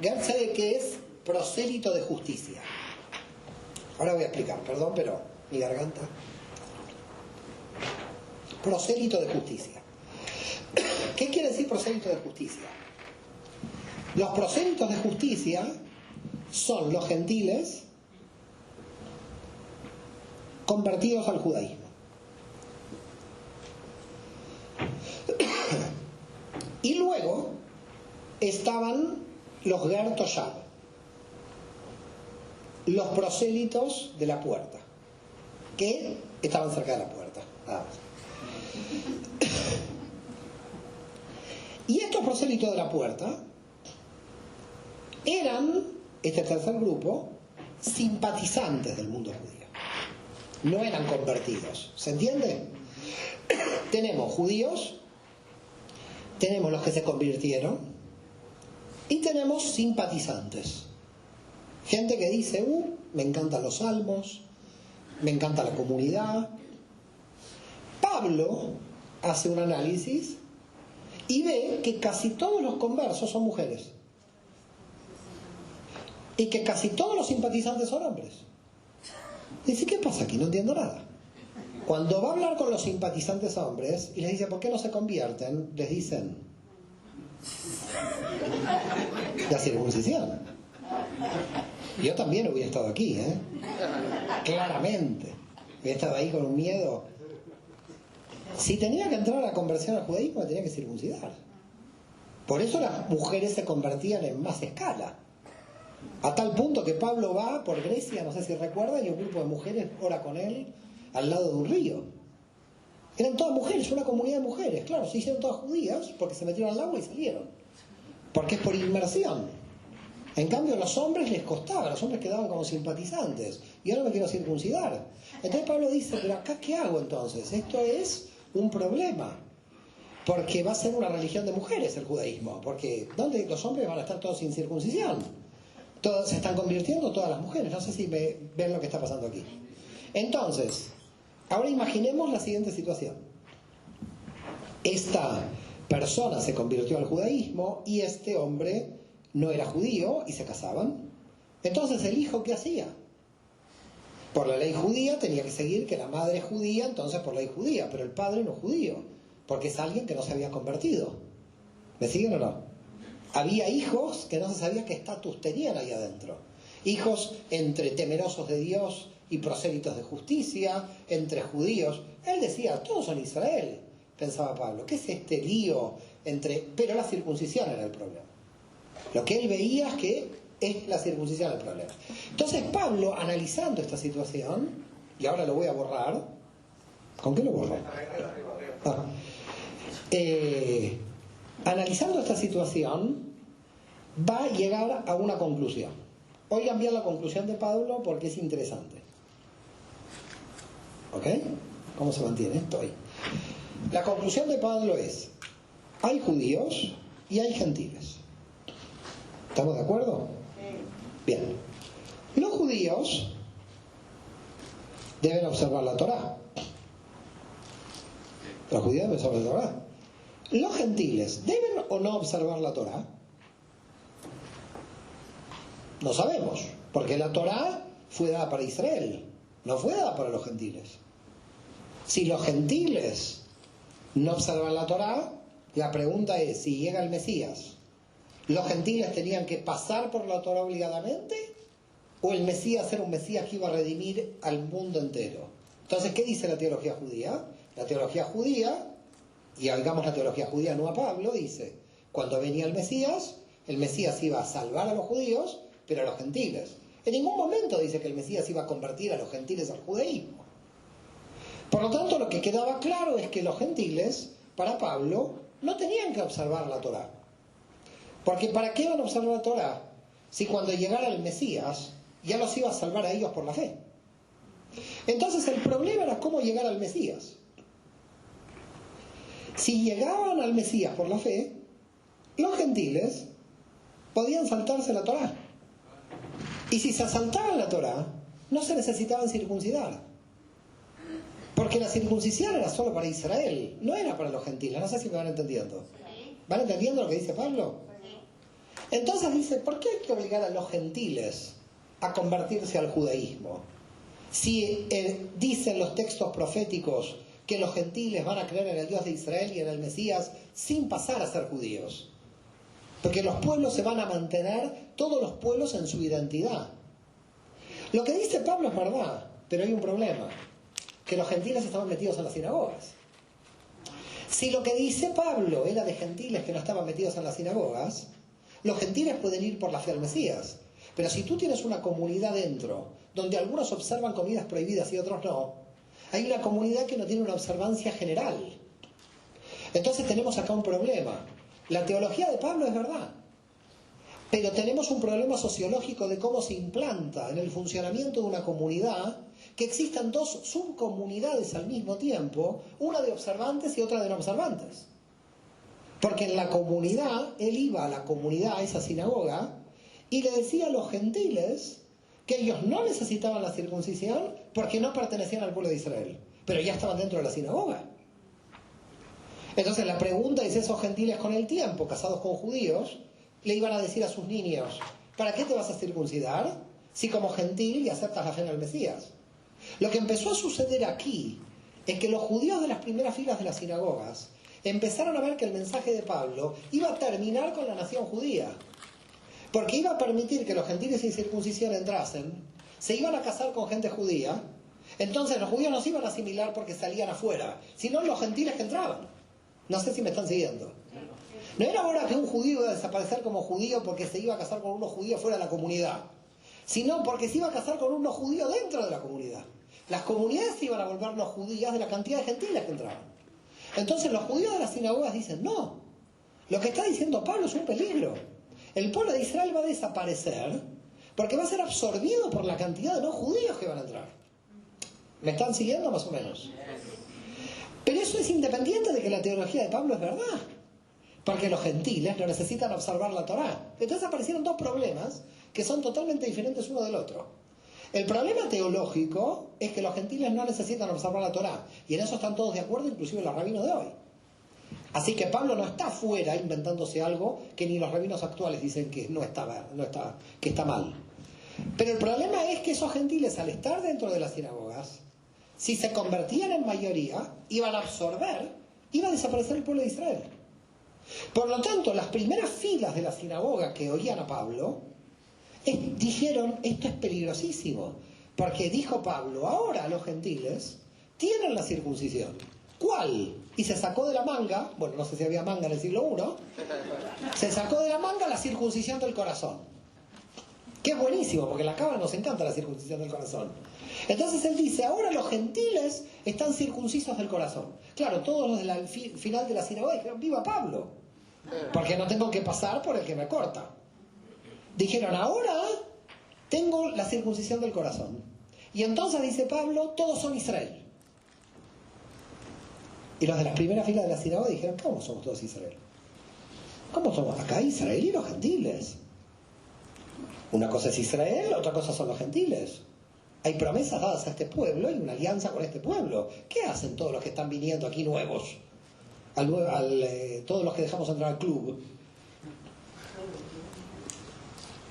Ger Tzedek es prosélito de justicia. Ahora voy a explicar, perdón, pero mi garganta. Prosélito de justicia. ¿Qué quiere decir prosélito de justicia? Los prosélitos de justicia son los gentiles convertidos al judaísmo. Y luego estaban los Ger Toshab, los prosélitos de la puerta, que estaban cerca de la puerta. Nada más. Y estos prosélitos de la puerta eran, este tercer grupo, simpatizantes del mundo judío. No eran convertidos. ¿Se entiende? Tenemos judíos, tenemos los que se convirtieron y tenemos simpatizantes. Gente que dice, me encantan los salmos, me encanta la comunidad. Pablo hace un análisis y ve que casi todos los conversos son mujeres y que casi todos los simpatizantes son hombres. Dice, ¿qué pasa aquí? No entiendo nada. Cuando va a hablar con los simpatizantes hombres y les dice, ¿por qué no se convierten? Les dicen, la circuncisión. Yo también hubiera estado aquí, claramente. Había estado ahí con un miedo. Si tenía que entrar a la conversión al judaísmo, tenía que circuncidar. Por eso las mujeres se convertían en más escala. A tal punto que Pablo va por Grecia, no sé si recuerdan, y un grupo de mujeres ora con él al lado de un río. Eran todas mujeres, una comunidad de mujeres. Claro, se hicieron todas judías porque se metieron al agua y salieron. Porque es por inmersión. En cambio, a los hombres les costaba, los hombres quedaban como simpatizantes. Y ahora me quiero circuncidar. Entonces Pablo dice, pero acá, ¿qué hago entonces? Esto es un problema. Porque va a ser una religión de mujeres el judaísmo. Porque ¿dónde los hombres van a estar todos sin circuncisión? Todos se están convirtiendo todas las mujeres. No sé si ven lo que está pasando aquí. Entonces, ahora imaginemos la siguiente situación. Esta persona se convirtió al judaísmo y este hombre no era judío y se casaban. Entonces, ¿el hijo qué hacía? Por la ley judía tenía que seguir que la madre es judía, entonces por ley judía, pero el padre no es judío, porque es alguien que no se había convertido. ¿Me siguen o no? Había hijos que no se sabía qué estatus tenían ahí adentro. Hijos entre temerosos de Dios y prosélitos de justicia, entre judíos. Él decía, todos son Israel, pensaba Pablo. ¿Qué es este lío entre...? Pero la circuncisión era el problema. Lo que él veía es que es la circuncisión el problema. Entonces Pablo, analizando esta situación, y ahora lo voy a borrar. ¿Con qué lo borro? Analizando esta situación, va a llegar a una conclusión. Oigan bien la conclusión de Pablo porque es interesante. ¿Ok? ¿Cómo se mantiene esto hoy? La conclusión de Pablo es: hay judíos y hay gentiles. ¿Estamos de acuerdo? Bien. Los judíos deben observar la Torá. Los judíos deben observar la Torá. Los gentiles, ¿deben o no observar la Torá? No sabemos, porque la Torá fue dada para Israel, no fue dada para los gentiles. Si los gentiles no observan la Torá, la pregunta es, si llega el Mesías, ¿los gentiles tenían que pasar por la Torá obligadamente? ¿O el Mesías era un Mesías que iba a redimir al mundo entero? Entonces, ¿qué dice la teología judía? La teología judía, y oigamos la teología judía, no a Pablo, dice, cuando venía el Mesías iba a salvar a los judíos, pero a los gentiles. En ningún momento dice que el Mesías iba a convertir a los gentiles al judaísmo. Por lo tanto, lo que quedaba claro es que los gentiles, para Pablo, no tenían que observar la Torá. Porque ¿para qué van a observar la Torá? Si cuando llegara el Mesías, ya los iba a salvar a ellos por la fe. Entonces el problema era cómo llegar al Mesías. Si llegaban al Mesías por la fe, los gentiles podían saltarse la Torá. Y si se saltaban la Torá, no se necesitaban circuncidar. Porque la circuncisión era solo para Israel, no era para los gentiles. No sé si me van entendiendo. ¿Van entendiendo lo que dice Pablo? Entonces dice, ¿por qué hay que obligar a los gentiles a convertirse al judaísmo? Si dicen los textos proféticos que los gentiles van a creer en el Dios de Israel y en el Mesías sin pasar a ser judíos. Porque los pueblos se van a mantener, todos los pueblos, en su identidad. Lo que dice Pablo es verdad, pero hay un problema, que los gentiles estaban metidos en las sinagogas. Si lo que dice Pablo era de gentiles que no estaban metidos en las sinagogas, los gentiles pueden ir por la fe al Mesías. Pero si tú tienes una comunidad dentro, donde algunos observan comidas prohibidas y otros no, hay una comunidad que no tiene una observancia general. Entonces tenemos acá un problema. La teología de Pablo es verdad, pero tenemos un problema sociológico de cómo se implanta en el funcionamiento de una comunidad que existan dos subcomunidades al mismo tiempo, una de observantes y otra de no observantes. Porque en la comunidad, él iba a la comunidad, a esa sinagoga, y le decía a los gentiles que ellos no necesitaban la circuncisión porque no pertenecían al pueblo de Israel, pero ya estaban dentro de la sinagoga. Entonces la pregunta es, esos gentiles con el tiempo, casados con judíos, le iban a decir a sus niños, ¿para qué te vas a circuncidar si como gentil y aceptas la fe en el Mesías? Lo que empezó a suceder aquí es que los judíos de las primeras filas de las sinagogas empezaron a ver que el mensaje de Pablo iba a terminar con la nación judía, porque iba a permitir que los gentiles sin circuncisión entrasen, se iban a casar con gente judía, Entonces los judíos no se iban a asimilar porque salían afuera, sino los gentiles que entraban. No sé si me están siguiendo. No era ahora que un judío iba a desaparecer como judío porque se iba a casar con unos judíos fuera de la comunidad, sino porque se iba a casar con unos judíos dentro de la comunidad. Las comunidades se iban a volver no judías de la cantidad de gentiles que entraban. Entonces los judíos de las sinagogas dicen, no, lo que está diciendo Pablo es un peligro. El pueblo de Israel va a desaparecer porque va a ser absorbido por la cantidad de no judíos que van a entrar. ¿Me están siguiendo más o menos? Pero eso es independiente de que la teología de Pablo es verdad. Porque los gentiles no necesitan observar la Torá. Entonces aparecieron dos problemas que son totalmente diferentes uno del otro. El problema teológico es que los gentiles no necesitan observar la Torá. Y en eso están todos de acuerdo, inclusive los rabinos de hoy. Así que Pablo no está fuera inventándose algo que ni los rabinos actuales dicen que que está mal. Pero el problema es que esos gentiles, al estar dentro de las sinagogas, si se convertían en mayoría, iban a absorber, iba a desaparecer el pueblo de Israel. Por lo tanto, las primeras filas de la sinagoga que oían a Pablo dijeron, esto es peligrosísimo, porque dijo Pablo, ahora los gentiles tienen la circuncisión. ¿Cuál? Y se sacó de la manga, bueno, no sé si había manga en el siglo I, se sacó de la manga la circuncisión del corazón. Que es buenísimo, porque la cabra nos encanta la circuncisión del corazón. Entonces él dice, ahora los gentiles están circuncisos del corazón. Claro, todos los del final de la sinagoga dijeron, ¡viva Pablo! Porque no tengo que pasar por el que me corta. Dijeron, ahora tengo la circuncisión del corazón. Y entonces dice Pablo, todos son Israel. Y los de las primeras filas de la sinagoga dijeron, ¿cómo somos todos Israel? ¿Cómo somos? Acá Israel y los gentiles. Una cosa es Israel, otra cosa son los gentiles. Hay promesas dadas a este pueblo y una alianza con este pueblo. ¿Qué hacen todos los que están viniendo aquí nuevos? Todos los que dejamos entrar al club.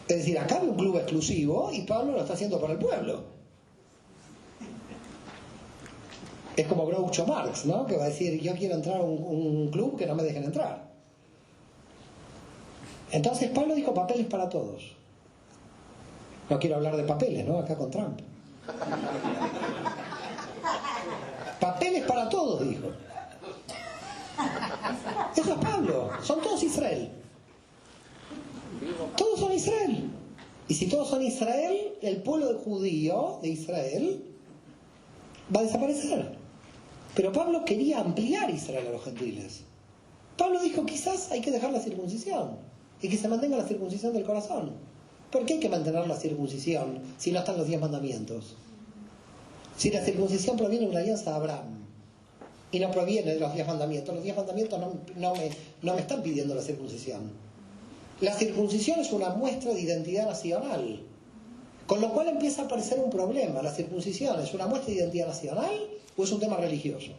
Es decir, acá hay un club exclusivo y Pablo lo está haciendo por el pueblo. Es como Groucho Marx, ¿no? Que va a decir, yo quiero entrar a un club que no me dejen entrar. Entonces Pablo dijo, papeles para todos. No quiero hablar de papeles, ¿no? Acá con Trump. Papeles para todos, dijo. Eso es Pablo. Son todos Israel. Todos son Israel. Y si todos son Israel, el pueblo judío de Israel va a desaparecer. Pero Pablo quería ampliar Israel a los gentiles. Pablo dijo, quizás hay que dejar la circuncisión y que se mantenga la circuncisión del corazón. ¿Por qué hay que mantener la circuncisión si no están los 10 mandamientos? Si la circuncisión proviene de una alianza de Abraham y no proviene de los 10 mandamientos, los 10 mandamientos no me están pidiendo la circuncisión. La circuncisión es una muestra de identidad nacional, con lo cual empieza a aparecer un problema. ¿La circuncisión es una muestra de identidad nacional o es un tema religioso?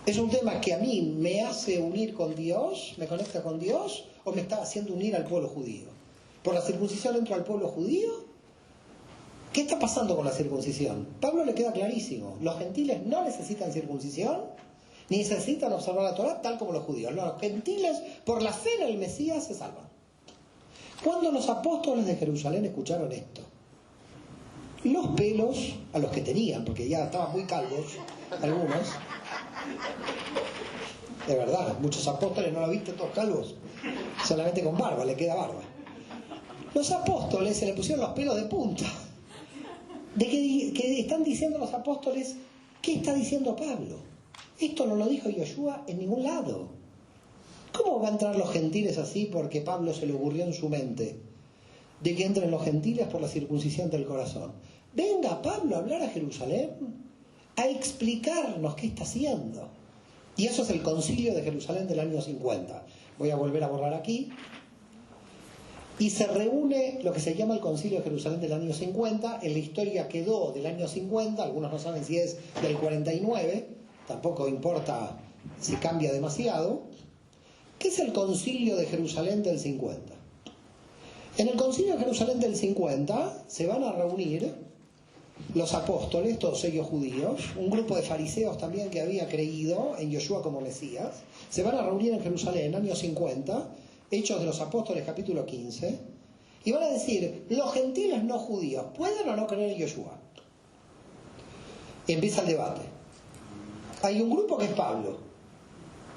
¿Es un tema que a mí me hace unir con Dios, me conecta con Dios, o me está haciendo unir al pueblo judío? ¿Por la circuncisión entro al pueblo judío? ¿Qué está pasando con la circuncisión? Pablo le queda clarísimo. Los gentiles no necesitan circuncisión, ni necesitan observar la Torá tal como los judíos. Los gentiles, por la fe en el Mesías, se salvan. Cuando los apóstoles de Jerusalén escucharon esto, los pelos a los que tenían, porque ya estaban muy calvos, algunos, de verdad, muchos apóstoles no lo viste todos calvos, solamente con barba, le queda barba. Los apóstoles se le pusieron los pelos de punta. ¿De qué están diciendo los apóstoles? ¿Qué está diciendo Pablo? Esto no lo dijo Yoshua en ningún lado. ¿Cómo va a entrar los gentiles así porque Pablo se le ocurrió en su mente de que entren los gentiles por la circuncisión del corazón? Venga Pablo a hablar a Jerusalén, a explicarnos qué está haciendo. Y eso es el concilio de Jerusalén del año 50. Voy a volver a borrar aquí. Y se reúne lo que se llama el Concilio de Jerusalén del año 50. En la historia quedó del año 50, algunos no saben si es del 49, tampoco importa si cambia demasiado. ¿Qué es el Concilio de Jerusalén del 50? En el Concilio de Jerusalén del 50 se van a reunir los apóstoles, todos ellos judíos, un grupo de fariseos también que había creído en Yoshua como Mesías, se van a reunir en Jerusalén, año 50, Hechos de los Apóstoles, capítulo 15, y van a decir, los gentiles no judíos, ¿pueden o no creer en Yoshua? Y empieza el debate. Hay un grupo que es Pablo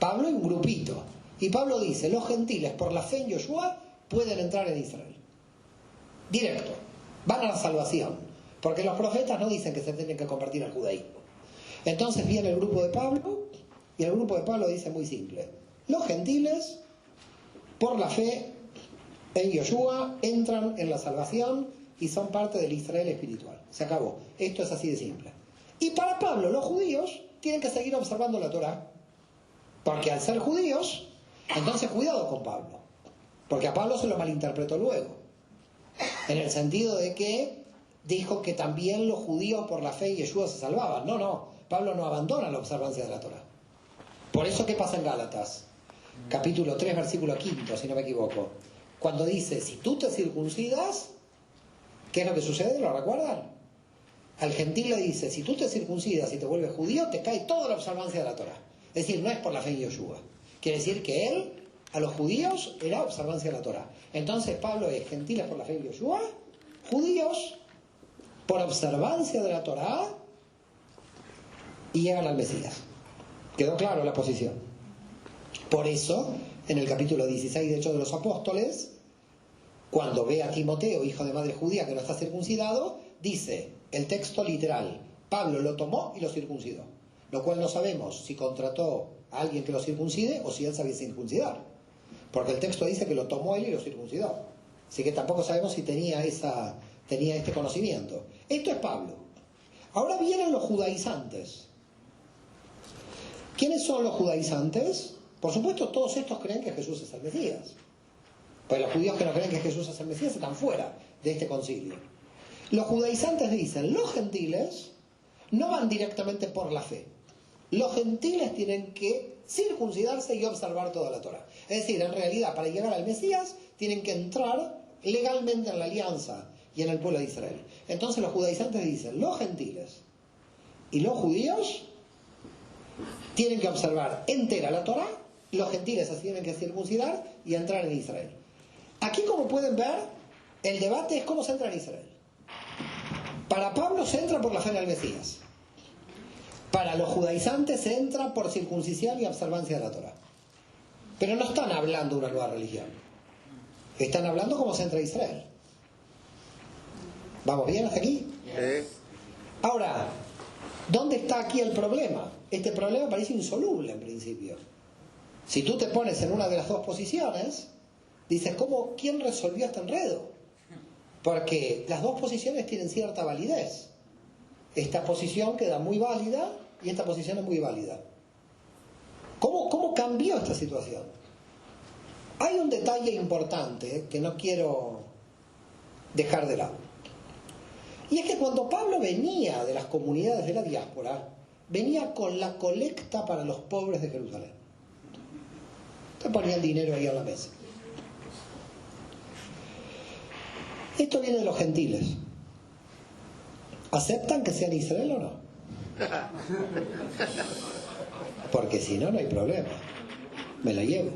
y un grupito. Y Pablo dice, los gentiles por la fe en Yoshua pueden entrar en Israel. Directo. Van a la salvación. Porque los profetas no dicen que se tienen que convertir al judaísmo. Entonces viene el grupo de Pablo, y el grupo de Pablo dice muy simple. Los gentiles, por la fe en Yoshua, entran en la salvación y son parte del Israel espiritual. Se acabó. Esto es así de simple. Y para Pablo, los judíos tienen que seguir observando la Torá. Porque al ser judíos, entonces cuidado con Pablo. Porque a Pablo se lo malinterpretó luego. En el sentido de que dijo que también los judíos por la fe en Yeshua se salvaban. No. Pablo no abandona la observancia de la Torá. Por eso, ¿qué pasa en Gálatas? Capítulo 3, versículo 5, si no me equivoco. Cuando dice, si tú te circuncidas, ¿qué es lo que sucede? ¿Lo recuerdan? Al gentil le dice, si tú te circuncidas y te vuelves judío, te cae toda la observancia de la Torá. Es decir, no es por la fe en Yoshua. Quiere decir que él, a los judíos, era observancia de la Torá. Entonces Pablo es gentiles por la fe en Yoshua, judíos por observancia de la Torá, y llegan al Mesías. ¿Quedó claro la posición? Por eso, en el capítulo 16 de Hechos de los Apóstoles, cuando ve a Timoteo, hijo de madre judía, que no está circuncidado, dice el texto literal, Pablo lo tomó y lo circuncidó. Lo cual no sabemos si contrató a alguien que lo circuncide o si él sabía circuncidar. Porque el texto dice que lo tomó él y lo circuncidó. Así que tampoco sabemos si tenía este conocimiento. Esto es Pablo. Ahora vienen los judaizantes. ¿Quiénes son los judaizantes? Por supuesto, todos estos creen que Jesús es el Mesías. Pues los judíos que no creen que Jesús es el Mesías están fuera de este concilio. Los judaizantes dicen, los gentiles no van directamente por la fe. Los gentiles tienen que circuncidarse y observar toda la Torá. Es decir, en realidad, para llegar al Mesías, tienen que entrar legalmente en la alianza y en el pueblo de Israel. Entonces los judaizantes dicen, los gentiles y los judíos tienen que observar entera la Torá, los gentiles se tienen que circuncidar y entrar en Israel. Aquí, como pueden ver, el debate es cómo se entra en Israel. Para Pablo se entra por la fe en el Mesías. Para los judaizantes se entra por circuncisión y observancia de la Torá. Pero no están hablando de una nueva religión. Están hablando cómo se entra a Israel. ¿Vamos bien hasta aquí? Sí. Ahora, ¿dónde está aquí el problema? Este problema parece insoluble en principio. Si tú te pones en una de las dos posiciones, dices, ¿quién resolvió este enredo? Porque las dos posiciones tienen cierta validez. Esta posición queda muy válida y esta posición es muy válida. ¿Cómo cambió esta situación? Hay un detalle importante que no quiero dejar de lado. Y es que cuando Pablo venía de las comunidades de la diáspora, venía con la colecta para los pobres de Jerusalén. Te ponía el dinero ahí a la mesa. Esto viene de los gentiles. ¿Aceptan que sean Israel o no? Porque si no, no hay problema. Me la llevo.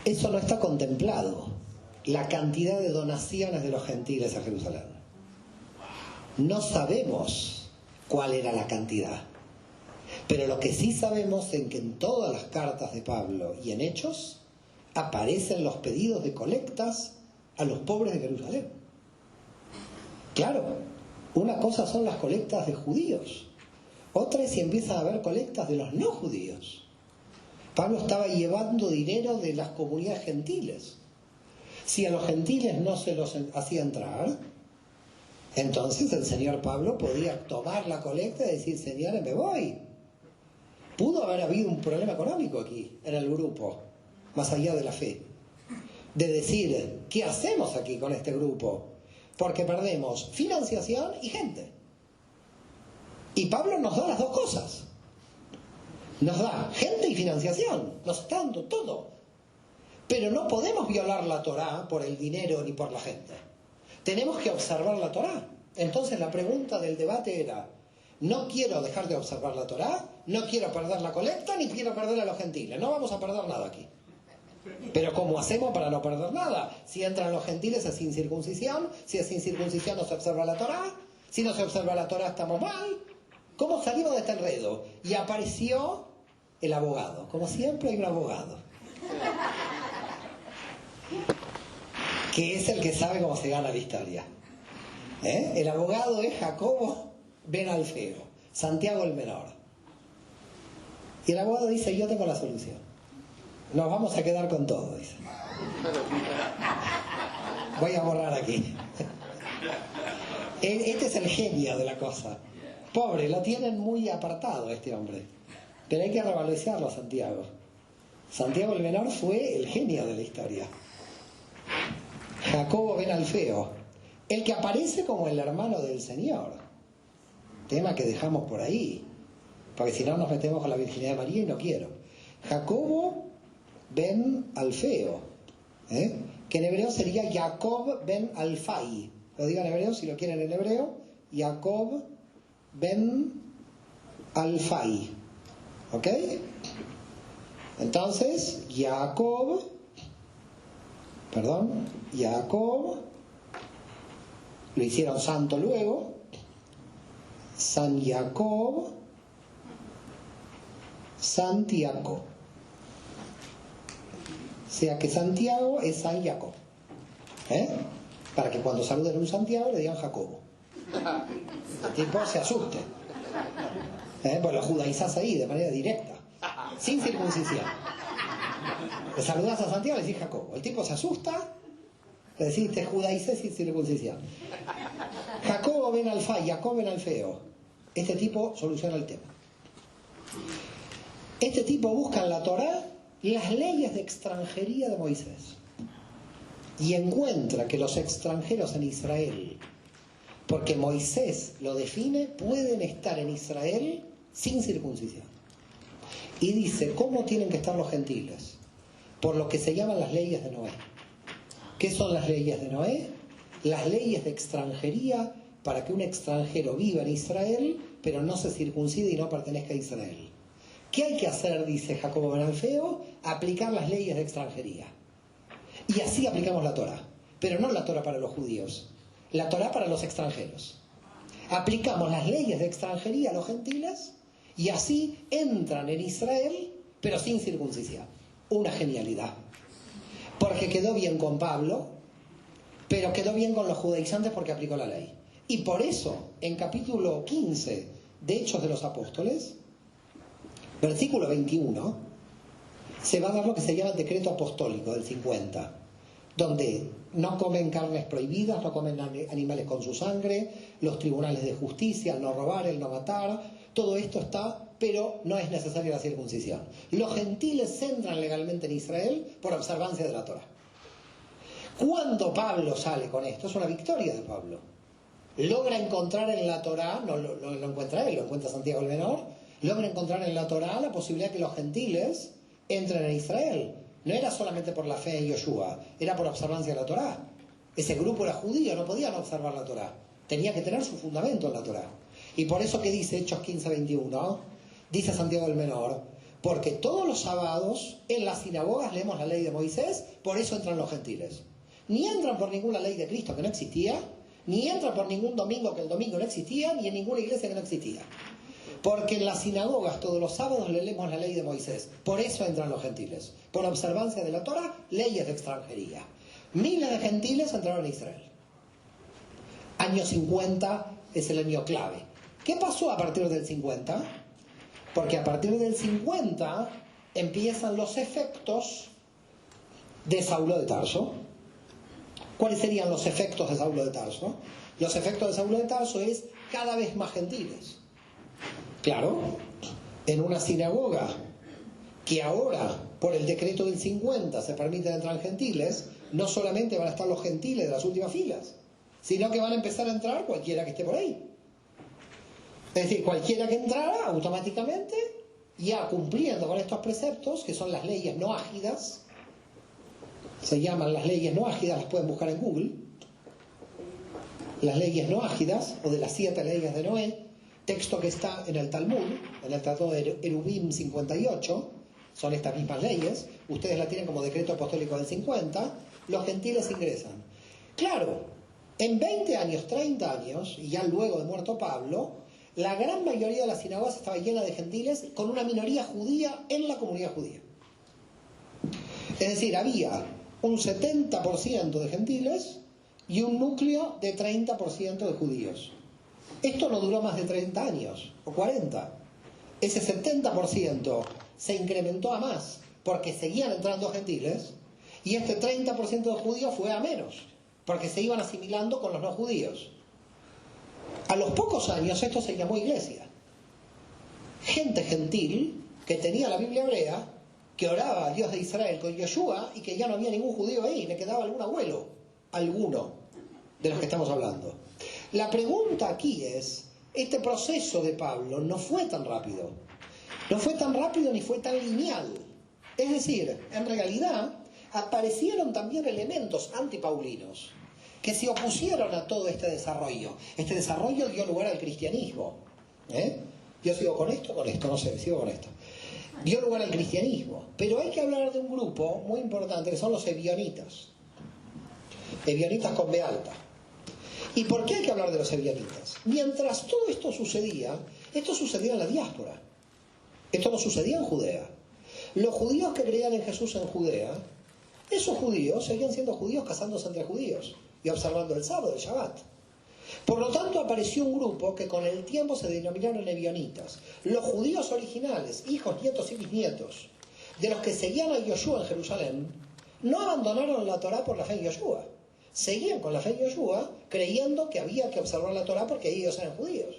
Eso no está contemplado. La cantidad de donaciones de los gentiles a Jerusalén. No sabemos cuál era la cantidad. Pero lo que sí sabemos es que en todas las cartas de Pablo y en Hechos aparecen los pedidos de colectas a los pobres de Jerusalén. Claro, una cosa son las colectas de judíos, otra es si empiezan a haber colectas de los no judíos. Pablo estaba llevando dinero de las comunidades gentiles. Si a los gentiles no se los hacía entrar, entonces el señor Pablo podía tomar la colecta y decir, señores, me voy. Pudo haber habido un problema económico aquí, en el grupo, más allá de la fe. De decir, ¿qué hacemos aquí con este grupo? Porque perdemos financiación y gente. Y Pablo nos da las dos cosas. Nos da gente y financiación. Nos está dando todo. Pero no podemos violar la Torá por el dinero ni por la gente. Tenemos que observar la Torá. Entonces la pregunta del debate era, no quiero dejar de observar la Torá, no quiero perder la colecta, ni quiero perder a los gentiles. No vamos a perder nada aquí. Pero ¿cómo hacemos para no perder nada? Si entran los gentiles es sin circuncisión, si es sin circuncisión no se observa la Torá. Si no se observa la Torá estamos mal. ¿Cómo salimos de este enredo? Y apareció el abogado. Como siempre hay un abogado. Que es el que sabe cómo se gana la historia. El abogado es Jacobo ben Alfeo, Santiago el menor. Y el abogado dice, yo tengo la solución. Nos vamos a quedar con todo, dice. Voy a borrar aquí. Este es el genio de la cosa. Pobre, lo tienen muy apartado este hombre. Pero hay que revalorizarlo a Santiago. Santiago el menor fue el genio de la historia. Jacobo ben Alfeo, el que aparece como el hermano del Señor. Tema que dejamos por ahí, porque si no nos metemos con la virginidad de María y no quiero. Jacobo ben Alfeo, que en hebreo sería Jacob ben Alfai. Lo digo en hebreo, si lo quieren en hebreo, Jacob ben Alfai. ¿Ok? Entonces, Jacob, lo hicieron santo luego, San Jacob, Santiago. O sea que Santiago es San Jacob. Para que cuando saluden a un Santiago le digan Jacobo. El tipo se asuste. Pues lo judaizás ahí de manera directa, sin circuncisión. Le saludás a Santiago y le decís Jacobo. El tipo se asusta, le decís te judaicé sin circuncisión. Jacobo ben Alfai, Jacob ben Alfeo. Este tipo soluciona el tema. Este tipo busca en la Torá las leyes de extranjería de Moisés. Y encuentra que los extranjeros en Israel, porque Moisés lo define, pueden estar en Israel sin circuncisión. Y dice, ¿cómo tienen que estar los gentiles? Por lo que se llaman las leyes de Noé. ¿Qué son las leyes de Noé? Las leyes de extranjería para que un extranjero viva en Israel, pero no se circuncide y no pertenezca a Israel. ¿Qué hay que hacer, dice Jacobo ben Alfeo? Aplicar las leyes de extranjería. Y así aplicamos la Torá. Pero no la Torá para los judíos, la Torá para los extranjeros. Aplicamos las leyes de extranjería a los gentiles y así entran en Israel, pero sin circuncisión. Una genialidad. Porque quedó bien con Pablo, pero quedó bien con los judaizantes porque aplicó la ley. Y por eso, en capítulo 15 de Hechos de los Apóstoles, versículo 21, se va a dar lo que se llama el decreto apostólico del 50, donde no comen carnes prohibidas, no comen animales con su sangre, los tribunales de justicia, el no robar, el no matar, todo esto está, pero no es necesaria la circuncisión. Los gentiles entran legalmente en Israel por observancia de la Torá. Cuando Pablo sale con esto, es una victoria de Pablo. Logra encontrar en la Torá, no lo encuentra él, lo encuentra Santiago el menor, logra encontrar en la Torá la posibilidad que los gentiles entren en Israel. No era solamente por la fe en Yoshua, era por observancia de la Torá. Ese grupo era judío, no podían observar la Torá. Tenía que tener su fundamento en la Torá. Y por eso que dice Hechos 15:21, dice Santiago el menor, porque todos los sábados en las sinagogas leemos la ley de Moisés, por eso entran los gentiles. Ni entran por ninguna ley de Cristo que no existía, ni entran por ningún domingo que el domingo no existía, ni en ninguna iglesia que no existía. Porque en las sinagogas todos los sábados leemos la ley de Moisés. Por eso entran los gentiles. Por observancia de la Torá, leyes de extranjería. Miles de gentiles entraron a Israel. Año 50 es el año clave. ¿Qué pasó a partir del 50? Porque a partir del 50 empiezan los efectos de Saulo de Tarso. ¿Cuáles serían los efectos de Saulo de Tarso? Los efectos de Saulo de Tarso es cada vez más gentiles. Claro, en una sinagoga que ahora, por el decreto del 50, se permiten entrar gentiles, no solamente van a estar los gentiles de las últimas filas, sino que van a empezar a entrar cualquiera que esté por ahí. Es decir, cualquiera que entrara, automáticamente, ya cumpliendo con estos preceptos, que son las leyes noágidas, se llaman las leyes noágidas, las pueden buscar en Google, las leyes noágidas, o de las 7 leyes de Noé, texto que está en el Talmud, en el Tratado de Eruvim 58, son estas mismas leyes, ustedes la tienen como decreto apostólico del 50, los gentiles ingresan. Claro, En 20 años, 30 años, y ya luego de muerto Pablo, la gran mayoría de las sinagogas estaba llena de gentiles con una minoría judía en la comunidad judía. Es decir, había un 70% de gentiles y un núcleo de 30% de judíos. Esto no duró más de 30 años, o 40. Ese 70% se incrementó a más, porque seguían entrando gentiles, y este 30% de judíos fue a menos, porque se iban asimilando con los no judíos. A los pocos años esto se llamó iglesia. Gente gentil que tenía la Biblia hebrea, que oraba al Dios de Israel con Yeshua y que ya no había ningún judío ahí, le quedaba algún abuelo, alguno de los que estamos hablando. La pregunta aquí es, este proceso de Pablo no fue tan rápido. No fue tan rápido ni fue tan lineal. Es decir, en realidad aparecieron también elementos antipaulinos que se opusieron a todo este desarrollo. Este desarrollo dio lugar al cristianismo. Yo sigo con esto, no sé, sigo con esto. Dio lugar al cristianismo. Pero hay que hablar de un grupo muy importante que son los ebionitas. Ebionitas con B alta. ¿Y por qué hay que hablar de los ebionitas? Mientras todo esto sucedía en la diáspora. Esto no sucedía en Judea. Los judíos que creían en Jesús en Judea, esos judíos seguían siendo judíos casándose entre judíos y observando el sábado, el Shabbat. Por lo tanto, apareció un grupo que con el tiempo se denominaron ebionitas. Los judíos originales, hijos, nietos y bisnietos, de los que seguían a Yoshua en Jerusalén, no abandonaron la Torá por la fe en Yoshua. Seguían con la fe en Yoshua, creyendo que había que observar la Torá porque ellos eran judíos.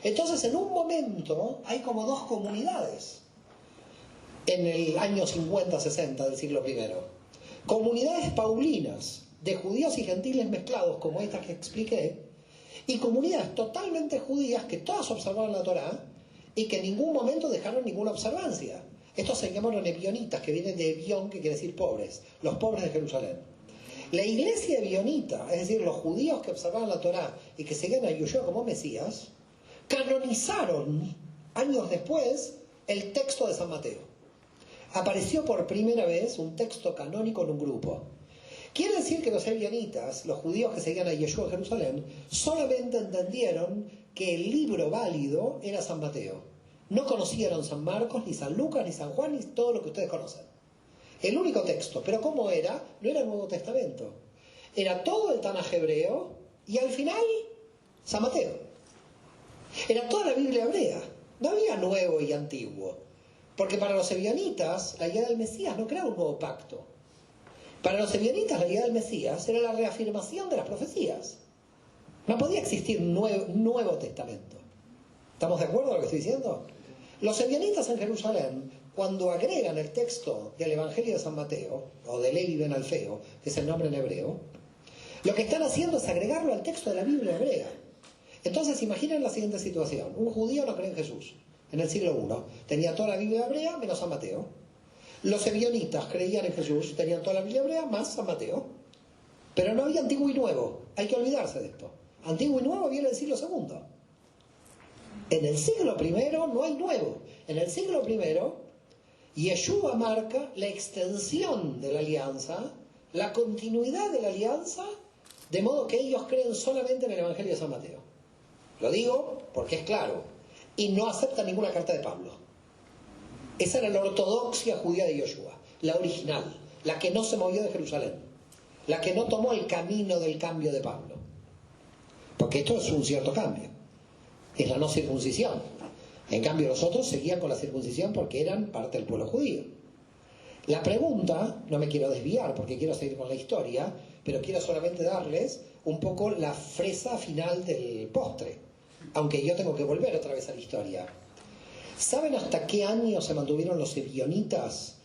Entonces, en un momento, hay como dos comunidades en el año 50-60 del siglo I. Comunidades paulinas de judíos y gentiles mezclados, como estas que expliqué, y comunidades totalmente judías que todas observaban la Torá y que en ningún momento dejaron ninguna observancia. Estos se llamaron ebionitas, que vienen de Ebión, que quiere decir pobres, los pobres de Jerusalén. La iglesia ebionita, es decir, los judíos que observaban la Torá y que seguían a Yeshua como Mesías, canonizaron años después el texto de San Mateo. Apareció por primera vez un texto canónico en un grupo. Quiere decir que los ebionitas, los judíos que seguían a Yeshua en Jerusalén, solamente entendieron que el libro válido era San Mateo. No conocieron San Marcos, ni San Lucas, ni San Juan, ni todo lo que ustedes conocen. El único texto. Pero ¿cómo era? No era el Nuevo Testamento. Era todo el Tanaj hebreo y al final San Mateo. Era toda la Biblia hebrea. No había nuevo y antiguo. Porque para los ebionitas la llegada del Mesías no creaba un nuevo pacto. Para los ebionitas la llegada del Mesías era la reafirmación de las profecías. No podía existir nuevo testamento. ¿Estamos de acuerdo con lo que estoy diciendo? Los ebionitas en Jerusalén, cuando agregan el texto del Evangelio de San Mateo, o de Levi ben Alfeo, que es el nombre en hebreo, lo que están haciendo es agregarlo al texto de la Biblia hebrea. Entonces imaginen la siguiente situación. Un judío no cree en Jesús. En el siglo I. Tenía toda la Biblia hebrea menos San Mateo. Los ebionitas creían en Jesús, tenían toda la Biblia hebrea más San Mateo. Pero no había antiguo y nuevo. Hay que olvidarse de esto. Antiguo y nuevo viene del siglo II. En el siglo I no hay nuevo. En el siglo I, Yeshua marca la extensión de la alianza, la continuidad de la alianza, de modo que ellos creen solamente en el Evangelio de San Mateo. Lo digo porque es claro. Y no aceptan ninguna carta de Pablo. Esa era la ortodoxia judía de Yoshua, la original, la que no se movió de Jerusalén, la que no tomó el camino del cambio de Pablo. Porque esto es un cierto cambio, es la no circuncisión. En cambio los otros seguían con la circuncisión porque eran parte del pueblo judío. La pregunta, no me quiero desviar porque quiero seguir con la historia, pero quiero solamente darles un poco la fresa final del postre. Aunque yo tengo que volver otra vez a la historia. ¿Saben hasta qué año se mantuvieron los ebionitas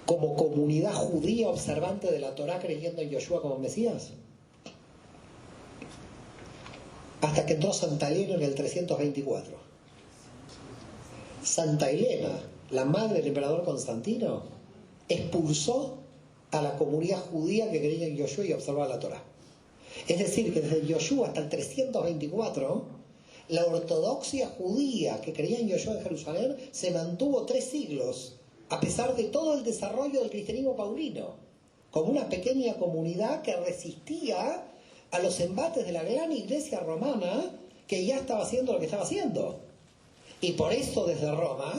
como comunidad judía observante de la Torá creyendo en Yoshua como Mesías? Hasta que entró Santa Elena en el 324. Santa Elena, la madre del emperador Constantino, expulsó a la comunidad judía que creía en Yoshua y observaba la Torá. Es decir, que desde Yoshua hasta el 324, la ortodoxia judía que creía en Yoshua en Jerusalén se mantuvo 3 siglos, a pesar de todo el desarrollo del cristianismo paulino. como una pequeña comunidad que resistía a los embates de la gran iglesia romana, que ya estaba haciendo lo que estaba haciendo. Y por eso desde Roma,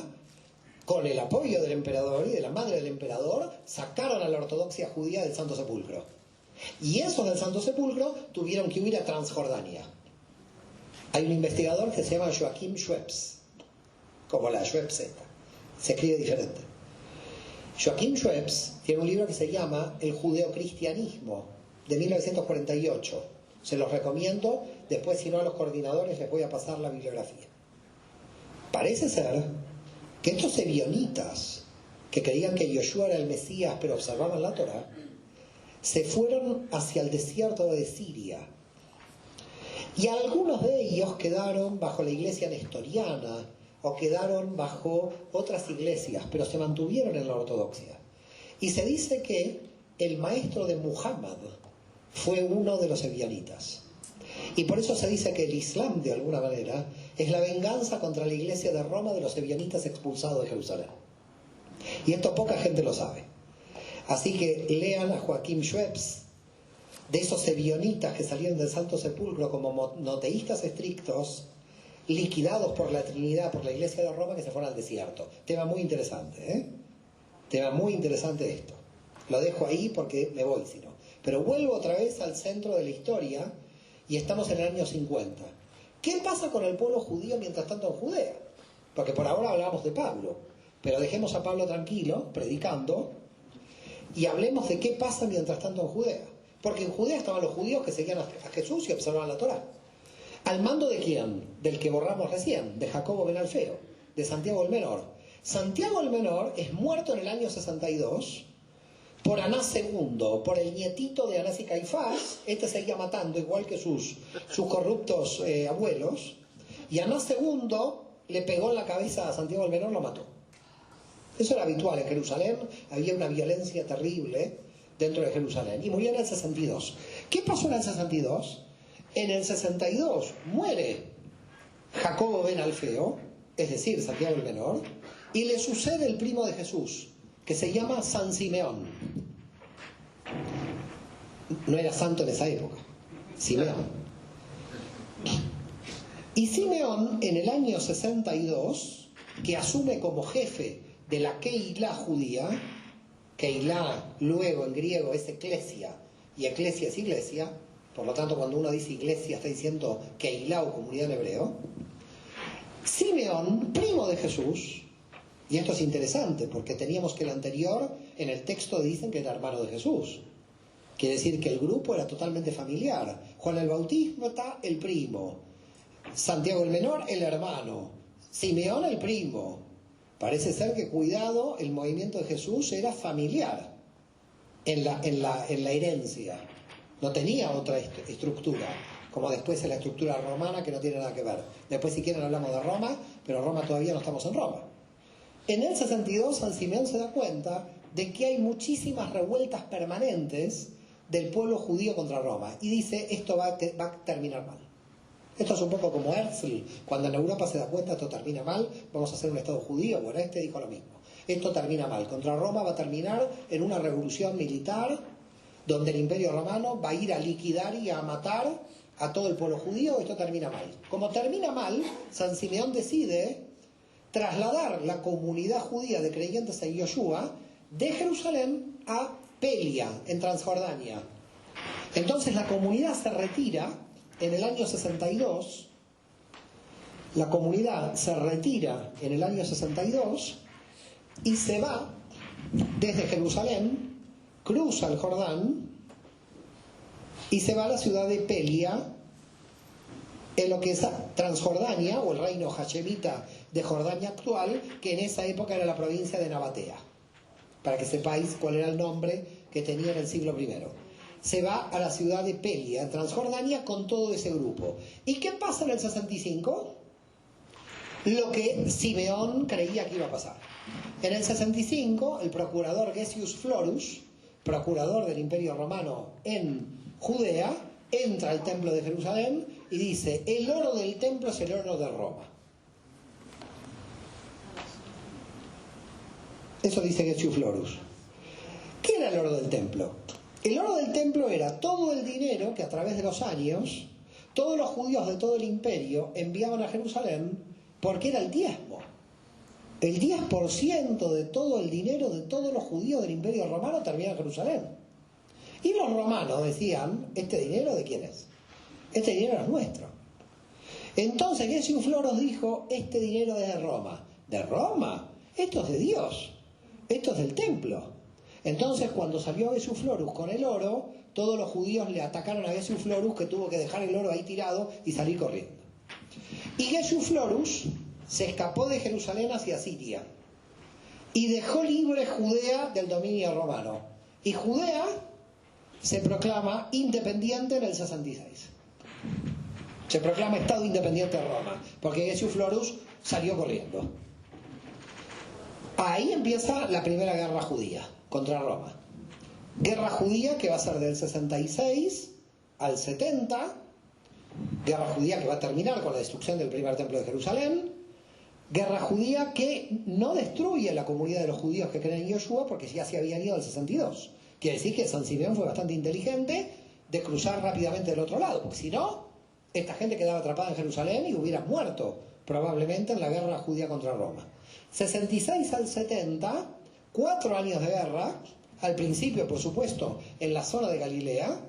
con el apoyo del emperador y de la madre del emperador, sacaron a la ortodoxia judía del Santo Sepulcro. Y esos del Santo Sepulcro tuvieron que huir a Transjordania. Hay un investigador que se llama Joachim Schweppes, como la Schweppeseta, se escribe diferente. Joachim Schweppes tiene un libro que se llama El judeocristianismo, de 1948. Se los recomiendo, después si no a los coordinadores les voy a pasar la bibliografía. Parece ser que estos ebionitas, que creían que Yoshua era el Mesías pero observaban la Torá, se fueron hacia el desierto de Siria. Y algunos de ellos quedaron bajo la iglesia nestoriana o quedaron bajo otras iglesias, pero se mantuvieron en la ortodoxia. Y se dice que el maestro de Muhammad fue uno de los ebionitas. Y por eso se dice que el Islam, de alguna manera, es la venganza contra la iglesia de Roma de los ebionitas expulsados de Jerusalén. Y esto poca gente lo sabe. Así que lean a Joachim Schweppes, de esos ebionitas que salieron del Santo Sepulcro como monoteístas estrictos, liquidados por la Trinidad, por la iglesia de Roma, que se fueron al desierto. Tema muy interesante, ¿eh? Tema muy interesante esto. Lo dejo ahí porque me voy, si no. Pero vuelvo otra vez al centro de la historia y estamos en el año 50. ¿Qué pasa con el pueblo judío mientras tanto en Judea? Porque por ahora hablamos de Pablo, pero dejemos a Pablo tranquilo, predicando, y hablemos de qué pasa mientras tanto en Judea. Porque en Judea estaban los judíos que seguían a Jesús y observaban la Torá. ¿Al mando de quién? Del que borramos recién, de Jacobo ben Alfeo, de Santiago el Menor. Santiago el Menor es muerto en el año 62 por Anás II, por el nietito de Anás y Caifás. Este seguía matando igual que sus corruptos abuelos, y Anás II le pegó en la cabeza a Santiago el Menor, lo mató. Eso era habitual en Jerusalén, había una violencia terrible dentro de Jerusalén, y murió en el 62. ¿Qué pasó en el 62? En el 62 muere Jacobo ben Alfeo, es decir, Santiago el Menor, y le sucede el primo de Jesús, que se llama San Simeón. No era santo en esa época, Simeón. Y Simeón, en el año 62, que asume como jefe de la Keilah judía, Keilah luego en griego es eclesia, y eclesia es iglesia, por lo tanto cuando uno dice iglesia está diciendo Keilah o comunidad en hebreo. Simeón, primo de Jesús, y esto es interesante porque teníamos que el anterior en el texto dicen que era hermano de Jesús. Quiere decir que el grupo era totalmente familiar. Juan el Bautista, el primo. Santiago el Menor, el hermano. Simeón, el primo. Parece ser que, cuidado, el movimiento de Jesús era familiar en la herencia. No tenía otra estructura, como después en la estructura romana, que no tiene nada que ver. Después, si quieren, hablamos de Roma, pero Roma todavía no estamos en Roma. En el 62, San Simeón se da cuenta de que hay muchísimas revueltas permanentes del pueblo judío contra Roma. Y dice, esto va a terminar mal. Esto es un poco como Herzl, cuando en Europa se da cuenta, esto termina mal, vamos a hacer un Estado judío. Bueno, este dijo lo mismo. Esto termina mal. Contra Roma va a terminar en una revolución militar, donde el Imperio Romano va a ir a liquidar y a matar a todo el pueblo judío. Esto termina mal. Como termina mal, San Simeón decide trasladar la comunidad judía de creyentes en Yoshua de Jerusalén a Pelia, en Transjordania. Entonces la comunidad se retira en el año 62, la comunidad se retira en el año 62 y se va desde Jerusalén, cruza el Jordán y se va a la ciudad de Pelia, en lo que es Transjordania, o el reino hashemita de Jordania actual, que en esa época era la provincia de Nabatea, para que sepáis cuál era el nombre que tenía en el siglo I. Se va a la ciudad de Pelia, en Transjordania, con todo ese grupo. ¿Y qué pasa en el 65? Lo que Simeón creía que iba a pasar. En el 65, el procurador Gessius Florus, procurador del Imperio Romano en Judea, entra al templo de Jerusalén y dice, el oro del templo es el oro de Roma. Eso dice Gessius Florus. ¿Qué era el oro del del templo. El oro del templo era todo el dinero que a través de los años todos los judíos de todo el imperio enviaban a Jerusalén, porque era el diezmo. El 10% de todo el dinero de todos los judíos del imperio romano terminaba en Jerusalén. Y los romanos decían, ¿este dinero de quién es? Este dinero es nuestro. Entonces Gessius Florus dijo, este dinero es de Roma. ¿De Roma? Esto es de Dios. Esto es del templo. Entonces cuando salió Gessius Florus con el oro, todos los judíos le atacaron a Gessius Florus, que tuvo que dejar el oro ahí tirado y salir corriendo. Y Gessius Florus se escapó de Jerusalén hacia Siria y dejó libre Judea del dominio romano. Y Judea se proclama independiente en el 66. Se proclama Estado independiente de Roma, porque Gessius Florus salió corriendo. Ahí empieza la primera guerra judía contra Roma. Guerra judía que va a ser del 66 al 70. Guerra judía que va a terminar con la destrucción del primer templo de Jerusalén. Guerra judía que no destruye la comunidad de los judíos que creen en Yoshua, porque ya se habían ido al 62. Quiere decir que San Simeón fue bastante inteligente de cruzar rápidamente del otro lado, porque si no, esta gente quedaba atrapada en Jerusalén y hubiera muerto probablemente en la guerra judía contra Roma. 66 al 70, 4 años de guerra, al principio, por supuesto, en la zona de Galilea.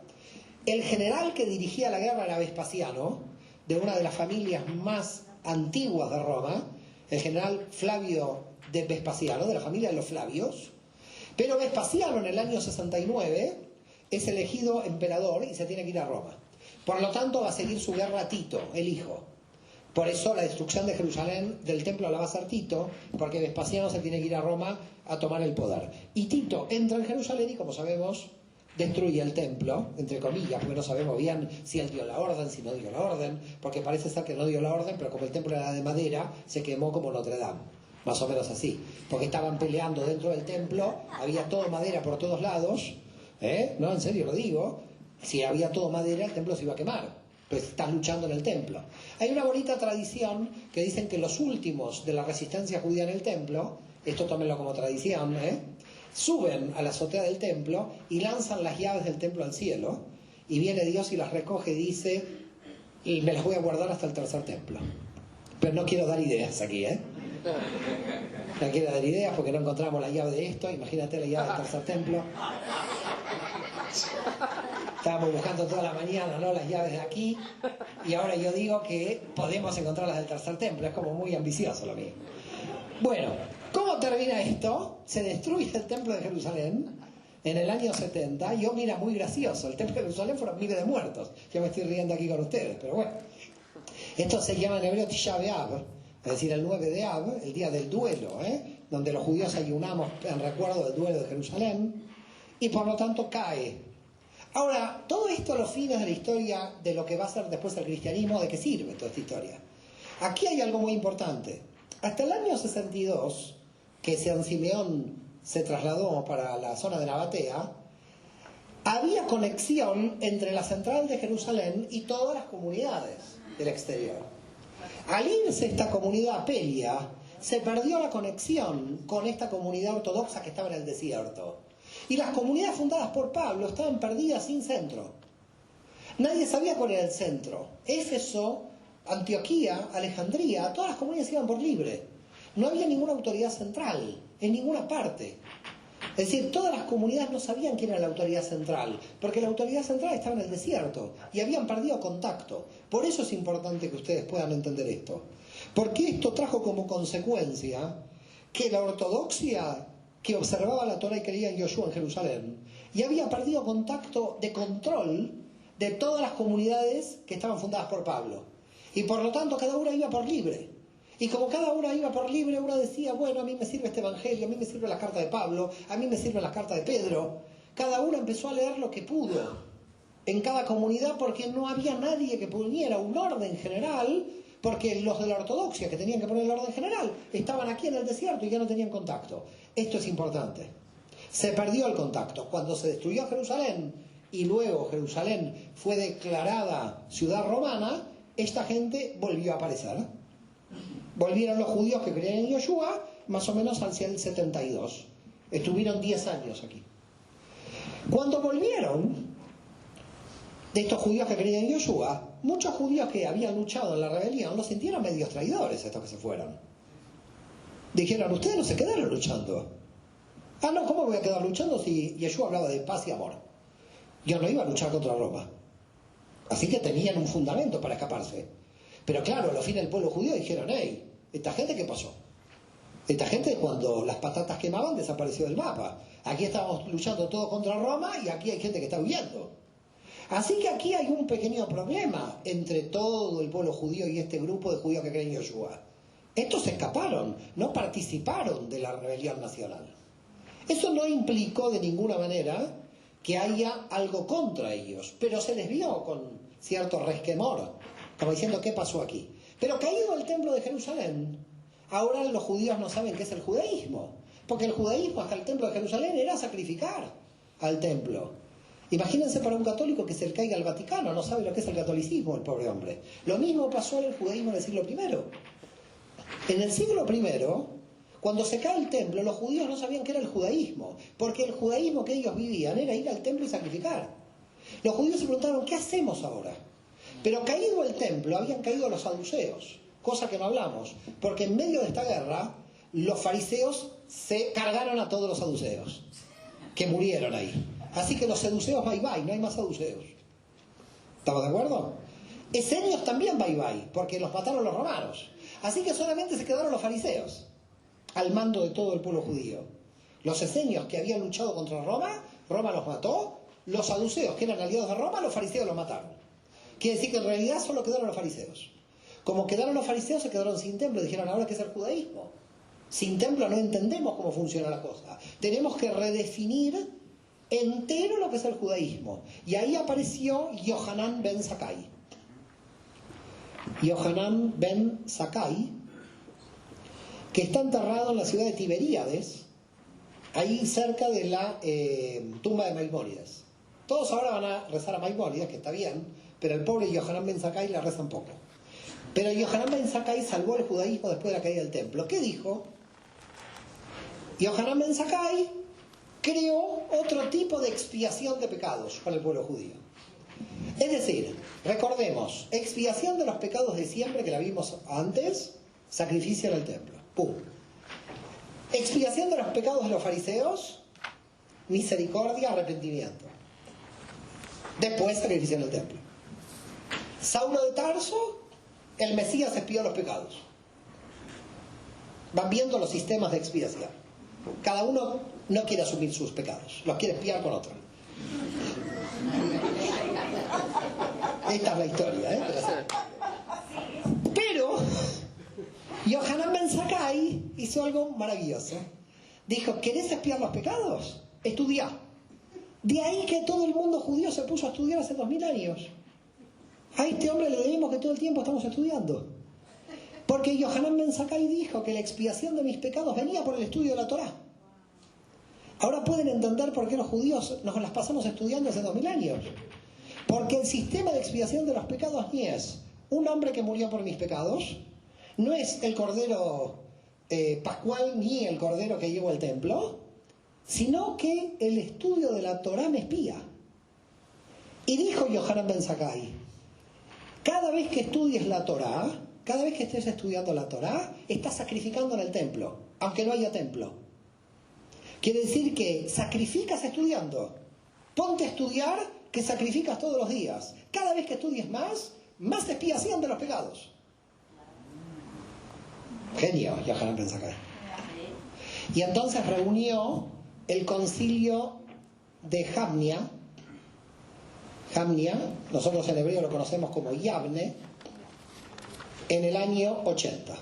El general que dirigía la guerra era Vespasiano, de una de las familias más antiguas de Roma, el general Flavio de Vespasiano, de la familia de los Flavios. Pero Vespasiano en el año 69 es elegido emperador y se tiene que ir a Roma. Por lo tanto va a seguir su guerra a Tito, el hijo. Por eso la destrucción de Jerusalén, del templo, la va a hacer Tito, porque Vespasiano se tiene que ir a Roma a tomar el poder. Y Tito entra en Jerusalén y, como sabemos, destruye el templo, entre comillas, porque no sabemos bien si él dio la orden, si no dio la orden, porque parece ser que no dio la orden, pero como el templo era de madera, se quemó como Notre Dame, más o menos así, porque estaban peleando dentro del templo, había todo madera por todos lados, no, en serio lo digo, si había todo madera el templo se iba a quemar, pues estás luchando en el templo. Hay una bonita tradición que dicen que los últimos de la resistencia judía en el templo, esto tómenlo como tradición, suben a la azotea del templo y lanzan las llaves del templo al cielo, y viene Dios y las recoge y dice, y me las voy a guardar hasta el tercer templo. Pero no quiero dar ideas aquí, no quiero dar ideas porque no encontramos la llave de esto. Imagínate la llave del tercer templo. Estábamos buscando toda la mañana, ¿no?, las llaves de aquí, y ahora yo digo que podemos encontrar las del tercer templo. Es como muy ambicioso lo mío. Bueno, ¿cómo termina esto? Se destruye el templo de Jerusalén en el año 70. Yo, mira, muy gracioso. El templo de Jerusalén fueron miles de muertos. Yo me estoy riendo aquí con ustedes, pero bueno. Esto se llama en hebreo Tisha B'Av, es decir, el 9 de Av, el día del duelo, donde los judíos ayunamos en recuerdo del duelo de Jerusalén, y por lo tanto cae. Ahora, todo esto a los fines de la historia de lo que va a ser después el cristianismo, ¿de qué sirve toda esta historia? Aquí hay algo muy importante. Hasta el año 62, que San Simeón se trasladó para la zona de Nabatea, había conexión entre la central de Jerusalén y todas las comunidades del exterior. Al irse esta comunidad a Pelia, se perdió la conexión con esta comunidad ortodoxa que estaba en el desierto. Y las comunidades fundadas por Pablo estaban perdidas sin centro. Nadie sabía cuál era el centro. Éfeso, Antioquía, Alejandría, todas las comunidades iban por libre. No había ninguna autoridad central, en ninguna parte. Es decir, todas las comunidades no sabían quién era la autoridad central, porque la autoridad central estaba en el desierto y habían perdido contacto. Por eso es importante que ustedes puedan entender esto. Porque esto trajo como consecuencia que la ortodoxia que observaba la Torá y creía en Yoshua en Jerusalén, y había perdido contacto de control de todas las comunidades que estaban fundadas por Pablo. Y por lo tanto cada una iba por libre. Y como cada una iba por libre, uno decía, bueno, a mí me sirve este evangelio, a mí me sirve la carta de Pablo, a mí me sirve la carta de Pedro. Cada uno empezó a leer lo que pudo en cada comunidad, porque no había nadie que poniera un orden general, porque los de la ortodoxia que tenían que poner el orden general estaban aquí en el desierto y ya no tenían contacto. Esto es importante. Se perdió el contacto. Cuando se destruyó Jerusalén y luego Jerusalén fue declarada ciudad romana, esta gente volvió a aparecer. Volvieron los judíos que creían en Yoshua más o menos hacia el 72. Estuvieron 10 años aquí. Cuando volvieron de estos judíos que creían en Yoshua, muchos judíos que habían luchado en la rebelión los sintieron medios traidores, estos que se fueron. Dijeron, ustedes no se quedaron luchando. Ah, no, ¿cómo voy a quedar luchando si Yeshua hablaba de paz y amor? Yo no iba a luchar contra Roma. Así que tenían un fundamento para escaparse. Pero claro, a los fines del pueblo judío dijeron, hey, ¿esta gente qué pasó? Esta gente cuando las patatas quemaban desapareció del mapa. Aquí estamos luchando todos contra Roma y aquí hay gente que está huyendo. Así que aquí hay un pequeño problema entre todo el pueblo judío y este grupo de judíos que creen en Yoshua. Estos se escaparon, no participaron de la rebelión nacional. Eso no implicó de ninguna manera que haya algo contra ellos, pero se les vio con cierto resquemor, como diciendo, ¿qué pasó aquí? Pero caído el templo de Jerusalén, ahora los judíos no saben qué es el judaísmo, porque el judaísmo hasta el templo de Jerusalén era sacrificar al templo. Imagínense para un católico que se le caiga al Vaticano, no sabe lo que es el catolicismo, el pobre hombre. Lo mismo pasó en el judaísmo en el siglo I. En el siglo I, cuando se cae el templo, los judíos no sabían qué era el judaísmo, porque el judaísmo que ellos vivían era ir al templo y sacrificar. Los judíos se preguntaron, ¿qué hacemos ahora? Pero caído el templo, habían caído los saduceos, cosa que no hablamos, porque en medio de esta guerra, los fariseos se cargaron a todos los saduceos, que murieron ahí. Así que los seduceos bye bye, no hay más saduceos. ¿Estamos de acuerdo? Esenios también bye bye, porque los mataron los romanos. Así que solamente se quedaron los fariseos al mando de todo el pueblo judío. Los esenios que habían luchado contra Roma, Roma los mató. Los saduceos que eran aliados de Roma, los fariseos los mataron. Quiere decir que en realidad solo quedaron los fariseos. Como quedaron los fariseos, se quedaron sin templo. Dijeron, ahora qué es el judaísmo. Sin templo no entendemos cómo funciona la cosa. Tenemos que redefinir entero lo que es el judaísmo. Y ahí apareció Yohanan ben Zakkai. Yohanan ben Zakkai, que está enterrado en la ciudad de Tiberíades, ahí cerca de la tumba de Maimónides. Todos ahora van a rezar a Maimónides, que está bien, pero el pobre Yohanan ben Zakkai la reza un poco. Pero Yohanan ben Zakkai salvó el judaísmo después de la caída del templo. ¿Qué dijo? Yohanan ben Zakkai creó otro tipo de expiación de pecados para el pueblo judío. Es decir, recordemos, expiación de los pecados de siempre que la vimos antes, sacrificio en el templo. ¡Pum! Expiación de los pecados de los fariseos, misericordia, arrepentimiento. Después sacrificio en el templo. Saulo de Tarso, el Mesías expió los pecados. Van viendo los sistemas de expiación. Cada uno no quiere asumir sus pecados, los quiere expiar con otro. Esta es la historia, ¿eh? Pero Yohanan ben Zakkai hizo algo maravilloso. Dijo, ¿querés expiar los pecados? Estudiá. De ahí que todo el mundo judío se puso a estudiar hace 2000 años. A este hombre le debemos que todo el tiempo estamos estudiando. Porque Yohanan ben Zakkai dijo que la expiación de mis pecados venía por el estudio de la Torá. Ahora pueden entender por qué los judíos nos las pasamos estudiando hace 2000 años. Porque el sistema de expiación de los pecados ni es un hombre que murió por mis pecados, no es el cordero pascual ni el cordero que llevo al templo, sino que el estudio de la Torá me espía. Y dijo Yohanan ben Zakkai, cada vez que estudies la Torá, cada vez que estés estudiando la Torá, estás sacrificando en el templo, aunque no haya templo. Quiere decir que sacrificas estudiando. Ponte a estudiar que sacrificas todos los días. Cada vez que estudies más expiación de los pecados. Genio, Yohanan ben Zakkai. Y entonces reunió el concilio de Jamnia. Jamnia, nosotros en hebreo lo conocemos como Yavne, en el año 80.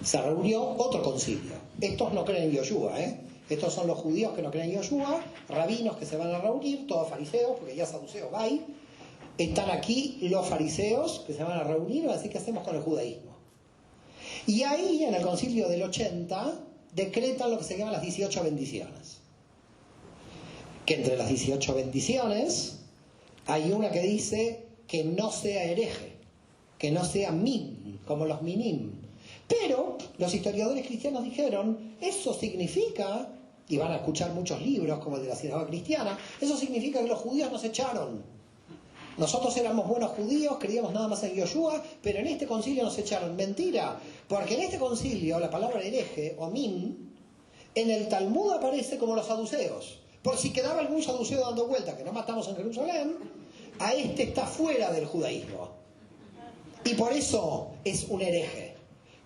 Se reunió otro concilio. Estos no creen en Yoshua, Estos son los judíos que no creen en Yoshua, rabinos que se van a reunir, todos fariseos, porque ya saduceos hay. Están aquí los fariseos que se van a reunir, así que hacemos con el judaísmo. Y ahí, en el concilio del 80, decretan lo que se llaman las 18 bendiciones. Que entre las 18 bendiciones hay una que dice que no sea hereje, que no sea min, como los minim. Pero los historiadores cristianos dijeron, eso significa y van a escuchar muchos libros como el de la sinagoga cristiana, eso significa que los judíos nos echaron. Nosotros éramos buenos judíos, creíamos nada más en Yoshua, pero en este concilio nos echaron. Mentira, porque en este concilio la palabra hereje o min en el Talmud aparece como los saduceos. Por si quedaba algún saduceo dando vuelta que no matamos en Jerusalén, a este está fuera del judaísmo. Y por eso es un hereje.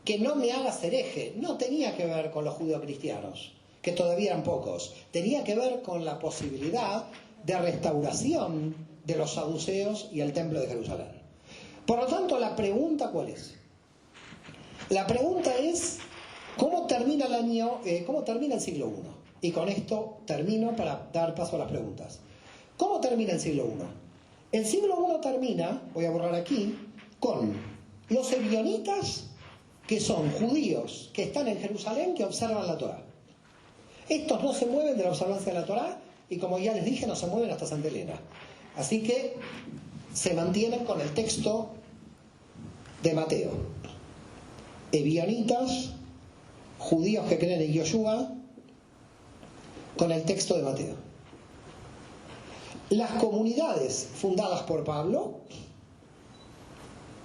Que no me hagas hereje no tenía que ver con los judeocristianos, que todavía eran pocos. Tenía que ver con la posibilidad de restauración de los saduceos y el templo de Jerusalén. Por lo tanto, la pregunta, ¿cuál es? La pregunta es, ¿cómo termina cómo termina el siglo I? Y con esto termino para dar paso a las preguntas. ¿Cómo termina el siglo I? El siglo I termina, voy a borrar aquí, con los ebionitas, que son judíos que están en Jerusalén, que observan la Torá. Estos no se mueven de la observancia de la Torá, y como ya les dije, no se mueven hasta Santa Elena. Así que se mantienen con el texto de Mateo. Ebionitas, judíos que creen en Yoshua, con el texto de Mateo. Las comunidades fundadas por Pablo,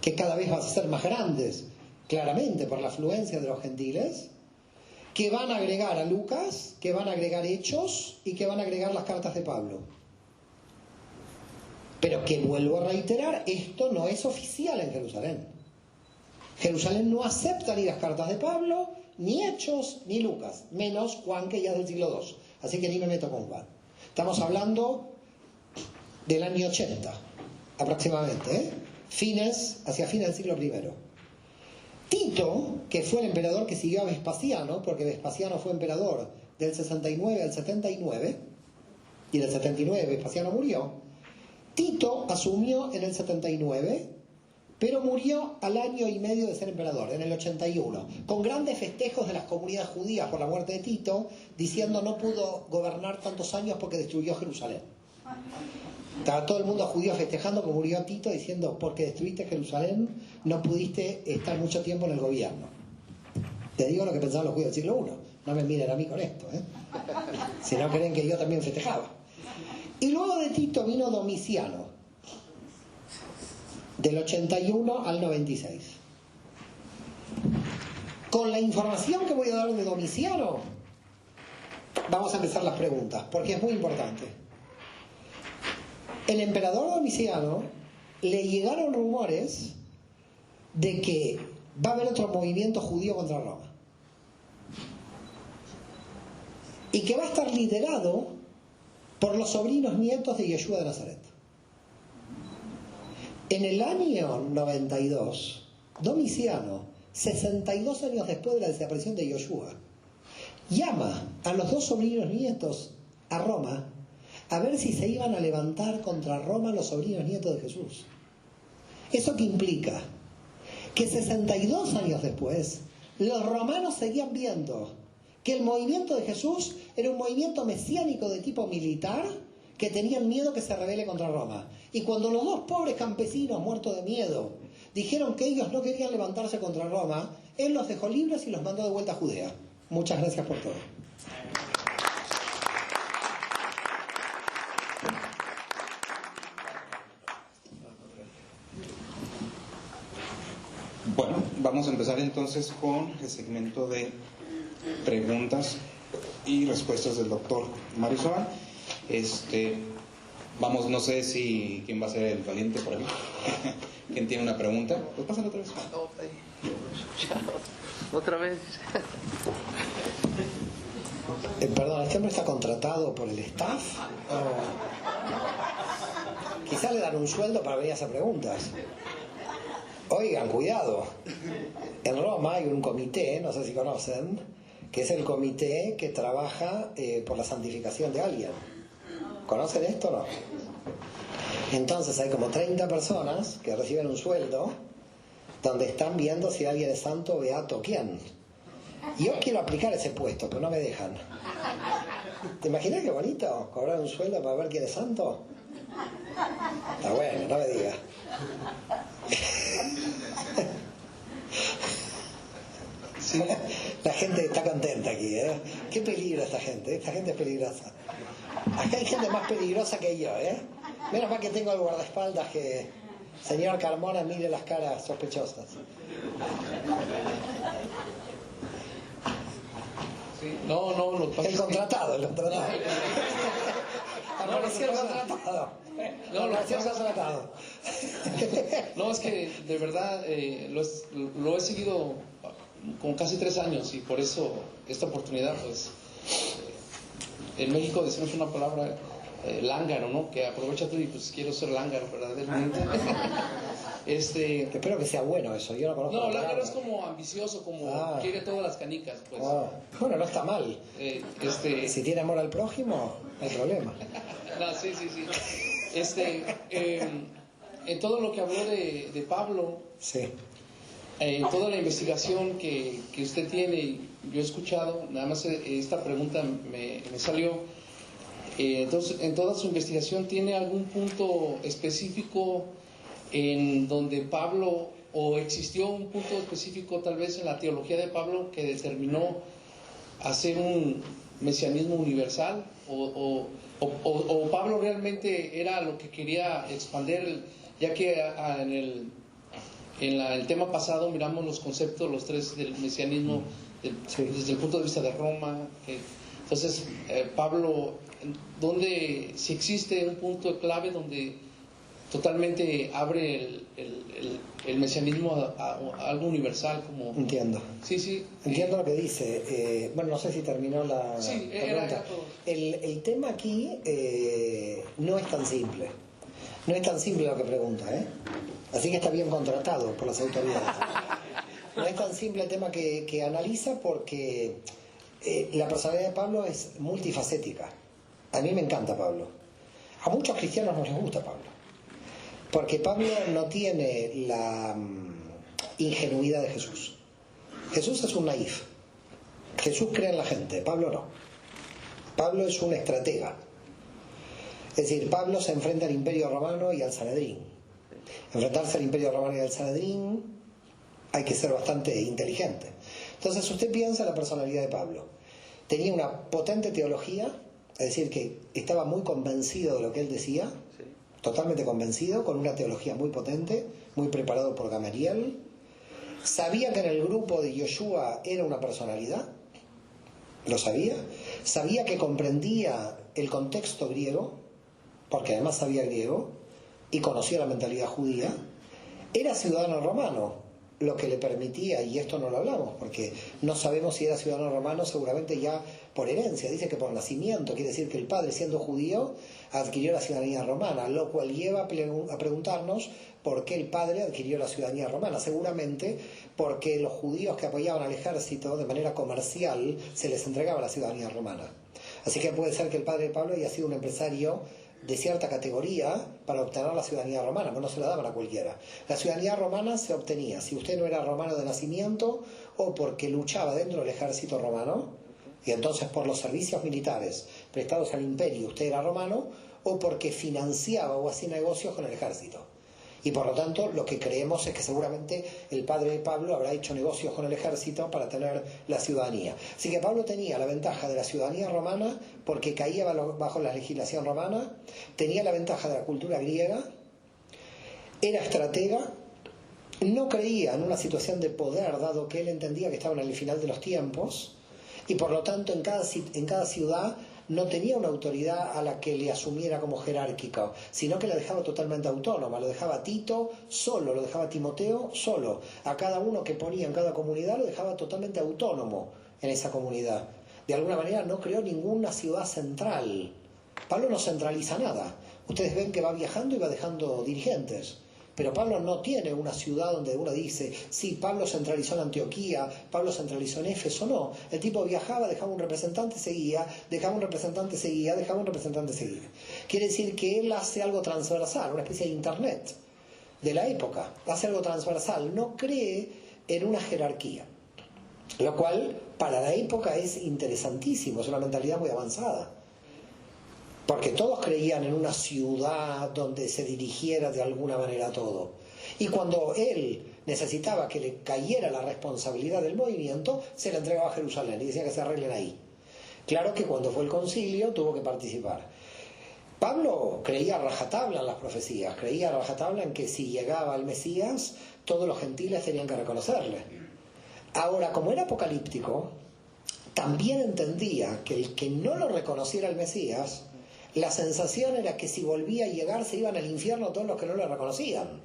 que cada vez van a ser más grandes, claramente por la afluencia de los gentiles, que van a agregar a Lucas, que van a agregar Hechos y que van a agregar las cartas de Pablo. Pero que vuelvo a reiterar, esto no es oficial en Jerusalén. Jerusalén no acepta ni las cartas de Pablo, ni Hechos, ni Lucas, menos Juan, que ya es del siglo II. Así que ni me meto con Juan. Estamos hablando del año 80, aproximadamente, hacia fines del siglo I. Tito, que fue el emperador que siguió a Vespasiano, porque Vespasiano fue emperador del 69 al 79, y del 79 Vespasiano murió. Tito asumió en el 79, pero murió al año y medio de ser emperador, en el 81, con grandes festejos de las comunidades judías por la muerte de Tito, diciendo no pudo gobernar tantos años porque destruyó Jerusalén. Estaba todo el mundo judío festejando que murió Tito, diciendo porque destruiste Jerusalén no pudiste estar mucho tiempo en el gobierno. Te digo lo que pensaban los judíos del siglo I, no me miren a mí con esto, si no creen que yo también festejaba. Y luego de Tito vino Domiciano, del 81 al 96. Con la información que voy a dar de Domiciano, vamos a empezar las preguntas, porque es muy importante. El emperador Domiciano le llegaron rumores de que va a haber otro movimiento judío contra Roma. Y que va a estar liderado por los sobrinos nietos de Yeshua de Nazaret. En el año 92, Domiciano, 62 años después de la desaparición de Yoshua, llama a los dos sobrinos nietos a Roma a ver si se iban a levantar contra Roma los sobrinos nietos de Jesús. ¿Eso qué implica? Que 62 años después, los romanos seguían viendo que el movimiento de Jesús era un movimiento mesiánico de tipo militar, que tenían miedo que se rebele contra Roma. Y cuando los dos pobres campesinos muertos de miedo dijeron que ellos no querían levantarse contra Roma, él los dejó libres y los mandó de vuelta a Judea. Muchas gracias por todo. Bueno, vamos a empezar entonces con el segmento de preguntas y respuestas del doctor Mario Soban. Vamos, no sé si quién va a ser el valiente por aquí. ¿Quién tiene una pregunta? Pues pásale otra vez. Otra vez. Perdón, ¿este hombre está contratado por el staff? Quizá le dan un sueldo para venir a hacer preguntas. Oigan, cuidado. En Roma hay un comité, no sé si conocen, que es el comité que trabaja por la santificación de alguien. ¿Conocen esto o no? Entonces hay como 30 personas que reciben un sueldo donde están viendo si alguien es santo, beato o quién. Y yo quiero aplicar ese puesto, pero no me dejan. ¿Te imaginas qué bonito? Cobrar un sueldo para ver quién es santo. Está bueno, no me digas. Sí. La gente está contenta aquí, ¿eh? Qué peligro esta gente es peligrosa. Acá hay gente más peligrosa que yo, ¿eh? Menos mal que tengo el guardaespaldas que... Señor Carmona, mire las caras sospechosas. Sí. No, el contratado. Apareció el contratado. No, es que de verdad lo he seguido con casi 3 años y por eso esta oportunidad, pues, en México decimos una palabra, lángaro, ¿no? Que aprovecha tú y pues quiero ser lángaro, verdaderamente. Espero que sea bueno eso, yo no conozco. No, lángaro es como ambicioso, como quiere todas las canicas, pues. Bueno, no está mal. Si tiene amor al prójimo, no hay problema. No, sí. En todo lo que habló de Pablo, sí. Toda la investigación que usted tiene, yo he escuchado, nada más esta pregunta me salió. Entonces, en toda su investigación, ¿tiene algún punto específico en donde Pablo, o existió un punto específico tal vez en la teología de Pablo que determinó hacer un mesianismo universal? ¿O Pablo realmente era lo que quería expandir? Ya que en el tema pasado miramos los conceptos, los 3 del mesianismo, desde el punto de vista de Roma. Entonces, Pablo, si existe un punto clave donde totalmente abre el mesianismo a algo universal, como... Entiendo. Sí. Entiendo lo que dice. Bueno, no sé si terminó la pregunta. El tema aquí no es tan simple. No es tan simple lo que pregunta, ¿eh? Así que está bien contratado por las autoridades. No es tan simple el tema que analiza, porque la personalidad de Pablo es multifacética. A mí me encanta Pablo. A muchos cristianos no les gusta Pablo, porque Pablo no tiene la ingenuidad de Jesús. Jesús es un naif. Jesús cree en la gente, Pablo no. Pablo es un estratega. Es decir, Pablo se enfrenta al Imperio Romano y al Sanedrín. Enfrentarse al Imperio Romano y al Sanedrín hay que ser bastante inteligente. Entonces usted piensa en la personalidad de Pablo. Tenía una potente teología, es decir, que estaba muy convencido de lo que él decía, totalmente convencido, con una teología muy potente, muy preparado por Gamaliel. Sabía que en el grupo de Yoshua era una personalidad, lo sabía. Sabía que comprendía el contexto griego, porque además sabía griego y conocía la mentalidad judía. Era ciudadano romano, lo que le permitía, y esto no lo hablamos porque no sabemos si era ciudadano romano, seguramente ya por herencia. Dice que por nacimiento, quiere decir que el padre, siendo judío, adquirió la ciudadanía romana, lo cual lleva a preguntarnos por qué el padre adquirió la ciudadanía romana. Seguramente porque los judíos que apoyaban al ejército de manera comercial se les entregaba la ciudadanía romana. Así que puede ser que el padre de Pablo haya sido un empresario de cierta categoría para obtener la ciudadanía romana, pero no se la daban a cualquiera. La ciudadanía romana se obtenía si usted no era romano de nacimiento, o porque luchaba dentro del ejército romano, y entonces por los servicios militares prestados al imperio usted era romano, o porque financiaba o hacía negocios con el ejército. Y por lo tanto lo que creemos es que seguramente el padre de Pablo habrá hecho negocios con el ejército para tener la ciudadanía. Así que Pablo tenía la ventaja de la ciudadanía romana porque caía bajo la legislación romana, tenía la ventaja de la cultura griega, era estratega, no creía en una situación de poder, dado que él entendía que estaban en el final de los tiempos, y por lo tanto en cada ciudad no tenía una autoridad a la que le asumiera como jerárquica, sino que la dejaba totalmente autónoma. Lo dejaba a Tito solo, lo dejaba a Timoteo solo. A cada uno que ponía en cada comunidad lo dejaba totalmente autónomo en esa comunidad. De alguna manera no creó ninguna ciudad central. Pablo no centraliza nada. Ustedes ven que va viajando y va dejando dirigentes. Pero Pablo no tiene una ciudad donde uno dice, sí, Pablo centralizó en Antioquía, Pablo centralizó en Éfeso. No, el tipo viajaba, dejaba un representante, seguía, dejaba un representante, seguía, dejaba un representante, seguía. Quiere decir que él hace algo transversal, una especie de internet de la época, hace algo transversal, no cree en una jerarquía, lo cual para la época es interesantísimo, es una mentalidad muy avanzada. Porque todos creían en una ciudad donde se dirigiera de alguna manera todo. Y cuando él necesitaba que le cayera la responsabilidad del movimiento, se la entregaba a Jerusalén y decía que se arreglen ahí. Claro que cuando fue el concilio tuvo que participar. Pablo creía a rajatabla en las profecías, creía a rajatabla en que si llegaba el Mesías, todos los gentiles tenían que reconocerle. Ahora, como era apocalíptico, también entendía que el que no lo reconociera el Mesías, la sensación era que si volvía a llegar se iban al infierno todos los que no lo reconocían.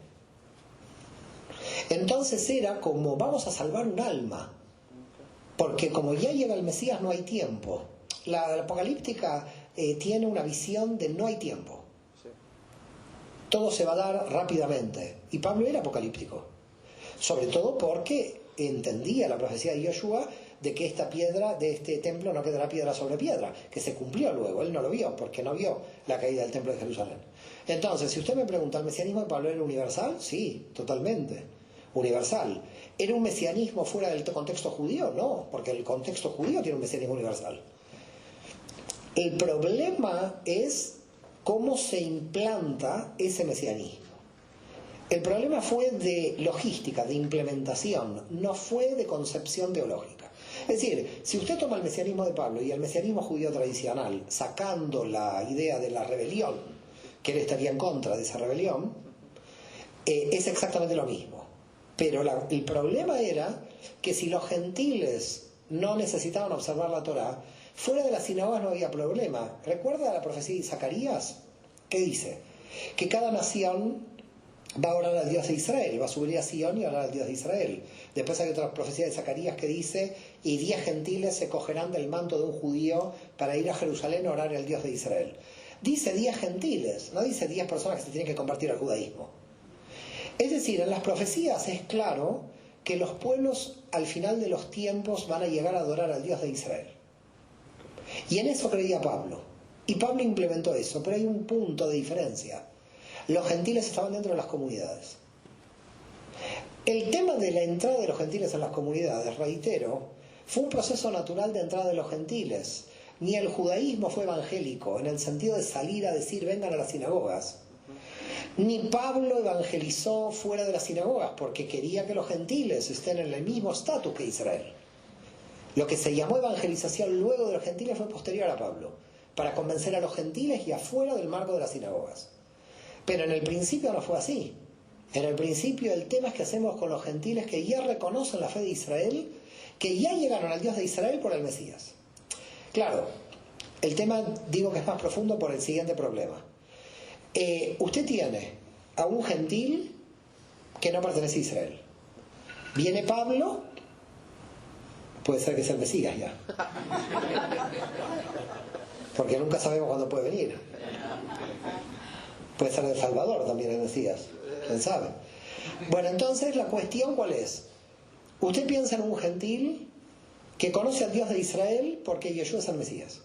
Entonces era como vamos a salvar un alma, porque como ya llega el Mesías no hay tiempo. La apocalíptica tiene una visión de no hay tiempo. Todo se va a dar rápidamente. Y Pablo era apocalíptico, sobre todo porque entendía la profecía de Yoshua de que esta piedra de este templo no quedará piedra sobre piedra, que se cumplió luego. Él no lo vio porque no vio la caída del templo de Jerusalén. Entonces, si usted me pregunta, ¿el mesianismo de Pablo era universal? Sí, totalmente universal. ¿Era un mesianismo fuera del contexto judío? No, porque el contexto judío tiene un mesianismo universal. El problema es cómo se implanta ese mesianismo. El problema fue de logística, de implementación, no fue de concepción teológica. Es decir, si usted toma el mesianismo de Pablo y el mesianismo judío tradicional, sacando la idea de la rebelión, que él estaría en contra de esa rebelión, es exactamente lo mismo. Pero el problema era que si los gentiles no necesitaban observar la Torá, fuera de las sinagogas no había problema. ¿Recuerda la profecía de Zacarías? ¿Qué dice? Que cada nación va a orar al Dios de Israel, va a subir a Sion y a orar al Dios de Israel. Después hay otra profecía de Zacarías que dice, y 10 gentiles se cogerán del manto de un judío para ir a Jerusalén a orar al Dios de Israel. Dice 10 gentiles, no dice 10 personas que se tienen que convertir al judaísmo. Es decir, en las profecías es claro que los pueblos al final de los tiempos van a llegar a adorar al Dios de Israel. Y en eso creía Pablo. Y Pablo implementó eso, pero hay un punto de diferencia. Los gentiles estaban dentro de las comunidades. El tema de la entrada de los gentiles en las comunidades, reitero, fue un proceso natural de entrada de los gentiles. Ni el judaísmo fue evangélico, en el sentido de salir a decir vengan a las sinagogas. Ni Pablo evangelizó fuera de las sinagogas, porque quería que los gentiles estén en el mismo estatus que Israel. Lo que se llamó evangelización luego de los gentiles fue posterior a Pablo, para convencer a los gentiles y afuera del marco de las sinagogas. Pero en el principio no fue así. En el principio el tema es que hacemos con los gentiles que ya reconocen la fe de Israel, que ya llegaron al Dios de Israel por el Mesías. Claro, el tema digo que es más profundo por el siguiente problema. Usted tiene a un gentil que no pertenece a Israel. Viene Pablo, puede ser que sea el Mesías ya. Porque nunca sabemos cuándo puede venir. Puede ser el Salvador también el Mesías, quién sabe. Bueno, entonces la cuestión ¿cuál es? Usted piensa en un gentil que conoce al Dios de Israel porque Yeshua es el Mesías.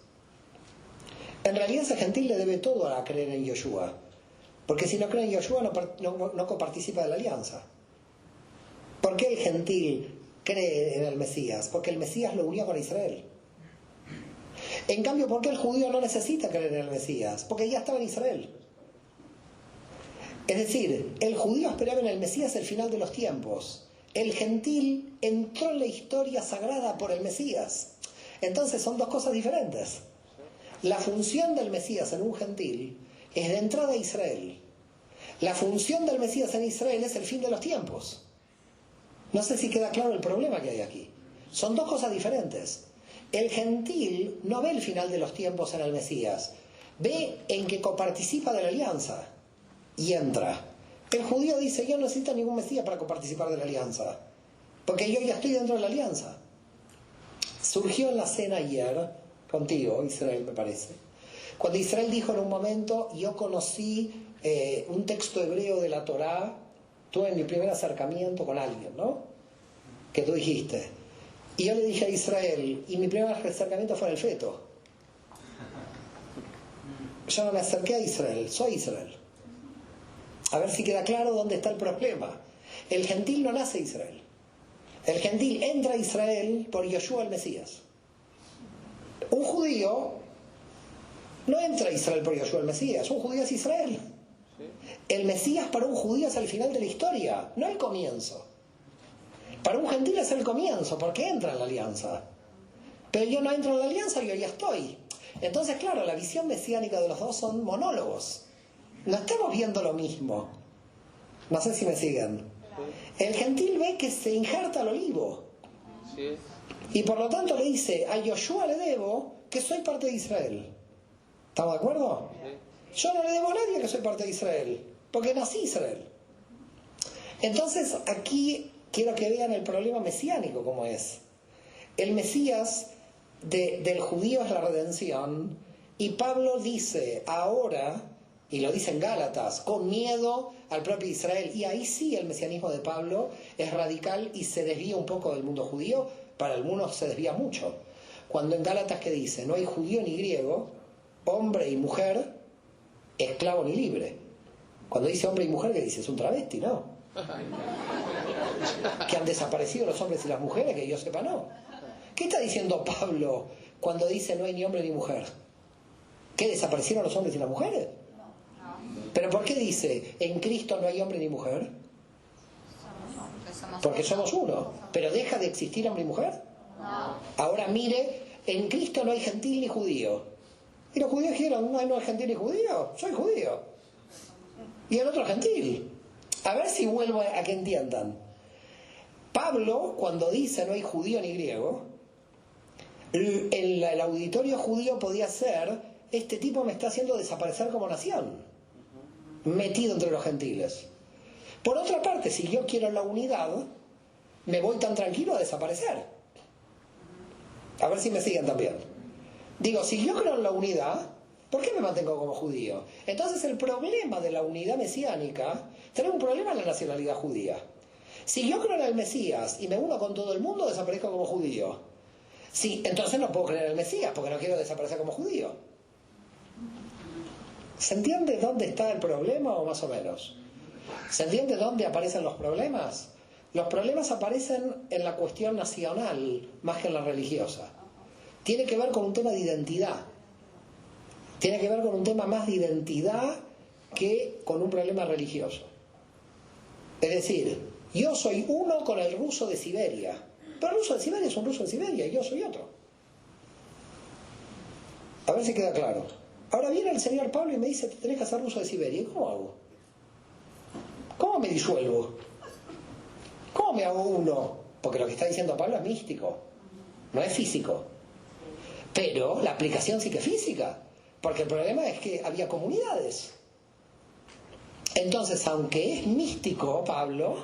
En realidad ese gentil le debe todo a creer en Yeshua, porque si no cree en Yeshua no coparticipa de la alianza. ¿Por qué el gentil cree en el Mesías? Porque el Mesías lo unió con Israel. En cambio, ¿por qué el judío no necesita creer en el Mesías? Porque ya estaba en Israel. Es decir, el judío esperaba en el Mesías el final de los tiempos. El gentil entró en la historia sagrada por el Mesías. Entonces son dos cosas diferentes. La función del Mesías en un gentil es de entrada a Israel. La función del Mesías en Israel es el fin de los tiempos. No sé si queda claro el problema que hay aquí. Son dos cosas diferentes. El gentil no ve el final de los tiempos en el Mesías. Ve en que coparticipa de la alianza y entra. El judío dice, yo no necesito ningún Mesías para coparticipar de la alianza, porque yo ya estoy dentro de la alianza. Surgió en la cena ayer, contigo, Israel, me parece, cuando Israel dijo en un momento, yo conocí un texto hebreo de la Torá, tuve mi primer acercamiento con alguien, ¿no? Que tú dijiste. Y yo le dije a Israel, y mi primer acercamiento fue en el feto. Yo no me acerqué a Israel, soy Israel. A ver si queda claro dónde está el problema. El gentil no nace Israel. El gentil entra a Israel por Yeshua el Mesías. Un judío no entra a Israel por Yeshua el Mesías. Un judío es Israel. El Mesías para un judío es el final de la historia, no el comienzo. Para un gentil es el comienzo, porque entra en la alianza. Pero yo no entro en la alianza, yo ya estoy. Entonces, claro, la visión mesiánica de los dos son monólogos. No estamos viendo lo mismo. No sé si me siguen. El gentil ve que se injerta al olivo. Y por lo tanto le dice, a Yoshua le debo que soy parte de Israel. ¿Estamos de acuerdo? Yo no le debo a nadie que soy parte de Israel, porque nací Israel. Entonces, aquí quiero que vean el problema mesiánico como es. El Mesías del judío es la redención, y Pablo dice ahora, y lo dice en Gálatas, con miedo al propio Israel. Y ahí sí el mesianismo de Pablo es radical y se desvía un poco del mundo judío, para algunos se desvía mucho. Cuando en Gálatas que dice, no hay judío ni griego, hombre y mujer, esclavo ni libre. Cuando dice hombre y mujer, ¿qué dice? Es un travesti, ¿no? Que han desaparecido los hombres y las mujeres, que yo sepa, no. ¿Qué está diciendo Pablo cuando dice no hay ni hombre ni mujer? ¿Qué, desaparecieron los hombres y las mujeres? ¿Pero por qué dice en Cristo no hay hombre ni mujer? Porque somos uno. ¿Pero deja de existir hombre y mujer? Ahora mire, en Cristo no hay gentil ni judío. Y los judíos dijeron, no hay gentil ni judío, soy judío. Y el otro gentil. A ver si vuelvo a que entiendan. Pablo, cuando dice no hay judío ni griego, el auditorio judío podía ser, este tipo me está haciendo desaparecer como nación, metido entre los gentiles. Por otra parte, si yo quiero la unidad, me voy tan tranquilo a desaparecer. A ver si me siguen también. Digo, si yo creo en la unidad, ¿por qué me mantengo como judío? Entonces el problema de la unidad mesiánica, tenemos un problema en la nacionalidad judía. Si yo creo en el Mesías y me uno con todo el mundo, desaparezco como judío. Sí, entonces no puedo creer en el Mesías, porque no quiero desaparecer como judío. ¿Se entiende dónde está el problema o más o menos? ¿Se entiende dónde aparecen los problemas? Los problemas aparecen en la cuestión nacional más que en la religiosa. Tiene que ver con un tema de identidad. Tiene que ver con un tema más de identidad que con un problema religioso. Es decir, yo soy uno con el ruso de Siberia, pero el ruso de Siberia es un ruso de Siberia y yo soy otro. A ver si queda claro. Ahora viene el señor Pablo y me dice, te tenés que hacer ruso de Siberia. ¿Y cómo hago? ¿Cómo me disuelvo? ¿Cómo me hago uno? Porque lo que está diciendo Pablo es místico, no es físico. Pero la aplicación sí que es física, porque el problema es que había comunidades. Entonces, aunque es místico Pablo,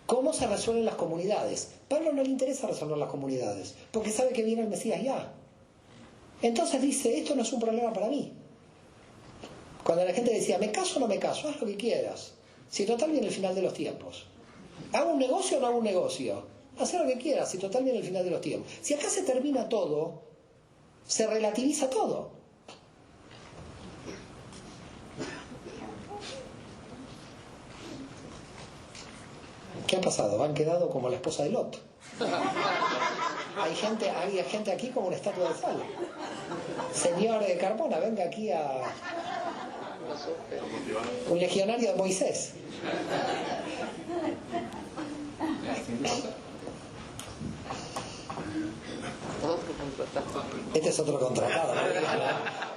¿cómo se resuelven las comunidades? Pablo no le interesa resolver las comunidades, porque sabe que viene el Mesías ya. Entonces dice, esto no es un problema para mí. Cuando la gente decía, ¿me caso o no me caso? Haz lo que quieras. Si total viene el final de los tiempos. ¿Hago un negocio o no hago un negocio? Haz lo que quieras, si total viene el final de los tiempos. Si acá se termina todo, se relativiza todo. ¿Qué ha pasado? Han quedado como la esposa de Lot. Hay gente aquí como una estatua de sal. Señor de Carmona, venga aquí a... un legionario de Moisés. Este es otro contratado.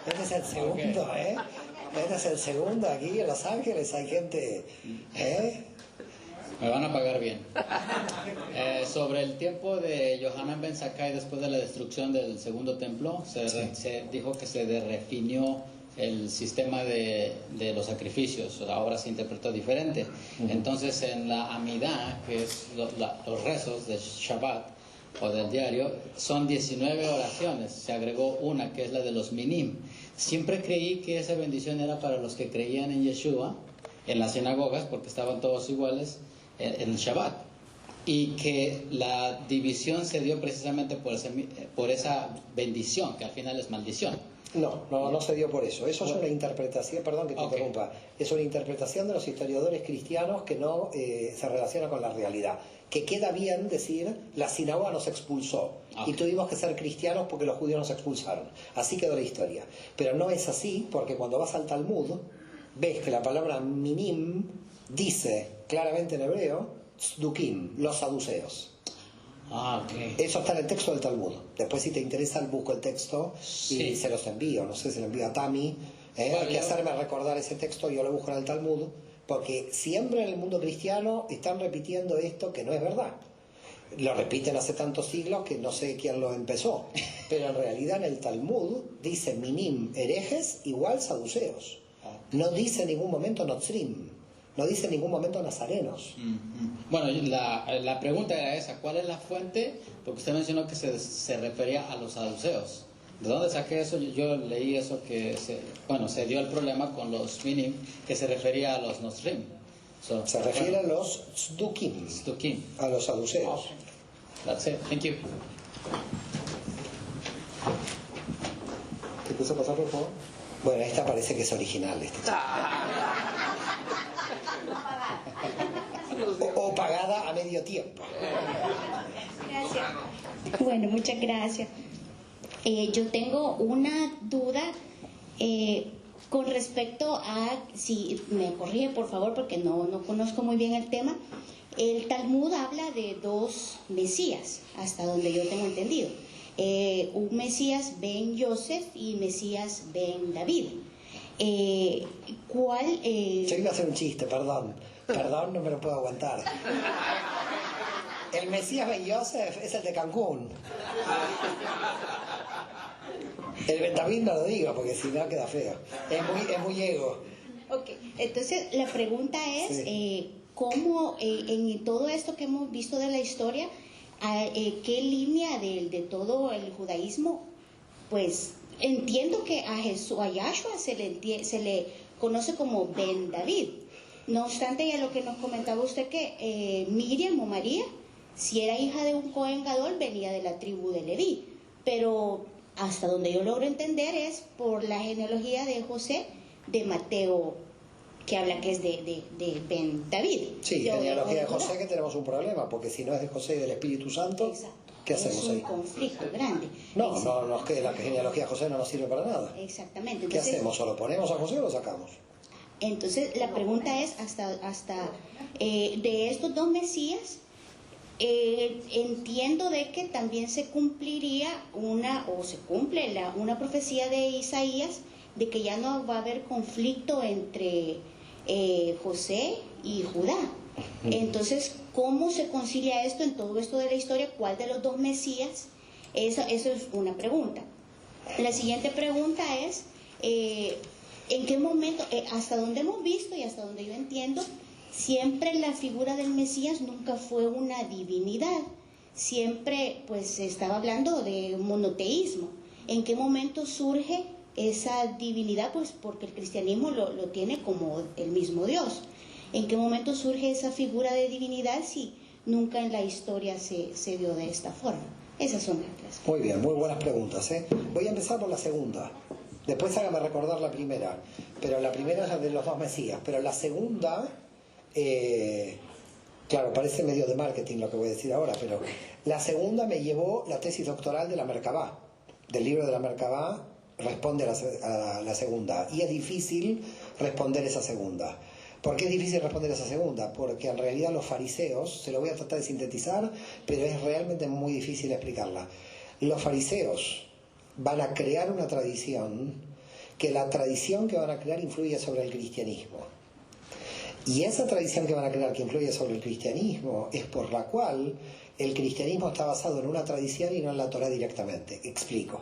Este es el segundo, ¿eh? Este es el segundo aquí en Los Ángeles. Hay gente, ¿eh? Me van a pagar bien. Sobre el tiempo de Yohanan ben Zakkai después de la destrucción del segundo templo, se dijo que se redefinió el sistema de los sacrificios. Ahora se interpretó diferente. Entonces en la Amidah, que es los rezos de Shabbat o del diario, son 19 oraciones. Se agregó una que es la de los minim. Siempre creí que esa bendición era para los que creían en Yeshua, en las sinagogas, porque estaban todos iguales en el Shabbat, y que la división se dio precisamente por esa bendición, que al final es maldición. No se dio por eso. Eso es una interpretación, perdón que te interrumpa, es una interpretación de los historiadores cristianos que no se relaciona con la realidad. Que queda bien decir, la sinagoga nos expulsó y tuvimos que ser cristianos porque los judíos nos expulsaron. Así quedó la historia. Pero no es así, porque cuando vas al Talmud, ves que la palabra minim dice claramente en hebreo tzdukim, los saduceos. Ah, ok. Eso está en el texto del Talmud. Después, si te interesa, busco el texto y Sí. se los envío. No sé si lo envío a Tami. Hay que hacerme recordar ese texto, yo lo busco en el Talmud, porque siempre en el mundo cristiano están repitiendo esto que no es verdad. Lo repiten hace tantos siglos que no sé quién lo empezó. Pero en realidad en el Talmud dice minim, herejes, igual saduceos. No dice en ningún momento notzrim. No dice en ningún momento nazarenos. Bueno, la pregunta era esa, ¿cuál es la fuente? Porque usted mencionó que se refería a los saduceos. ¿De dónde saqué eso? Yo leí eso que se dio el problema con los minim, que se refería a los nostrim. Se refiere a los tzdukim, Stukim. a los saduceos. Okay. That's it. Thank you. ¿Te puso a pasar, por favor? Bueno, esta parece que es original. O pagada a medio tiempo. Gracias. Bueno, muchas gracias. Yo tengo una duda con respecto a, si me corrige por favor porque no conozco muy bien el tema. El Talmud habla de dos Mesías, hasta donde yo tengo entendido. Un Mesías ben Yosef y Mesías ben David. ¿Cuál? Yo iba a hacer un chiste, perdón, no me lo puedo aguantar. El Mesías Ben Yosef es el de Cancún. El Ben David no lo digo porque si no queda feo. Es muy ego. Ok, entonces la pregunta es, Sí. ¿cómo en todo esto que hemos visto de la historia, qué línea de todo el judaísmo? Pues entiendo que a Yahshua se le conoce como Ben David. No obstante, ya lo que nos comentaba usted que Miriam o María, si era hija de un Cohen Gadol, venía de la tribu de Leví. Pero hasta donde yo logro entender es por la genealogía de José, de Mateo, que habla que es de Ben David. Sí, genealogía de José, que tenemos un problema, porque si no es de José y del Espíritu Santo, Exacto. ¿qué hacemos es un ahí? conflicto grande. No, es que la genealogía de José no nos sirve para nada. Exactamente. ¿Qué hacemos? ¿O lo ponemos a José o lo sacamos? Entonces la pregunta es, hasta de estos dos Mesías, entiendo de que también se cumpliría una profecía de Isaías de que ya no va a haber conflicto entre José y Judá. Entonces, ¿cómo se concilia esto en todo esto de la historia? ¿Cuál de los dos Mesías? Eso es una pregunta. La siguiente pregunta es, ¿en qué momento, hasta donde hemos visto y hasta donde yo entiendo, siempre la figura del Mesías nunca fue una divinidad? Siempre pues se estaba hablando de monoteísmo. ¿En qué momento surge esa divinidad? Pues porque el cristianismo lo tiene como el mismo Dios. ¿En qué momento surge esa figura de divinidad si nunca en la historia se vio de esta forma? Esas son las tres. Muy bien, muy buenas preguntas, ¿eh? Voy a empezar por la segunda. Después hágame recordar la primera. Pero la primera es la de los dos Mesías. Pero la segunda, claro, parece medio de marketing lo que voy a decir ahora, pero la segunda me llevó la tesis doctoral de la Merkabá. Del libro de la Merkabá responde a la segunda. Y es difícil responder esa segunda. ¿Por qué es difícil responder esa segunda? Porque en realidad los fariseos, se lo voy a tratar de sintetizar, pero es realmente muy difícil explicarla. Los fariseos van a crear una tradición, que la tradición que van a crear influye sobre el cristianismo. Y esa tradición que van a crear que influye sobre el cristianismo es por la cual el cristianismo está basado en una tradición y no en la Torá directamente. Explico.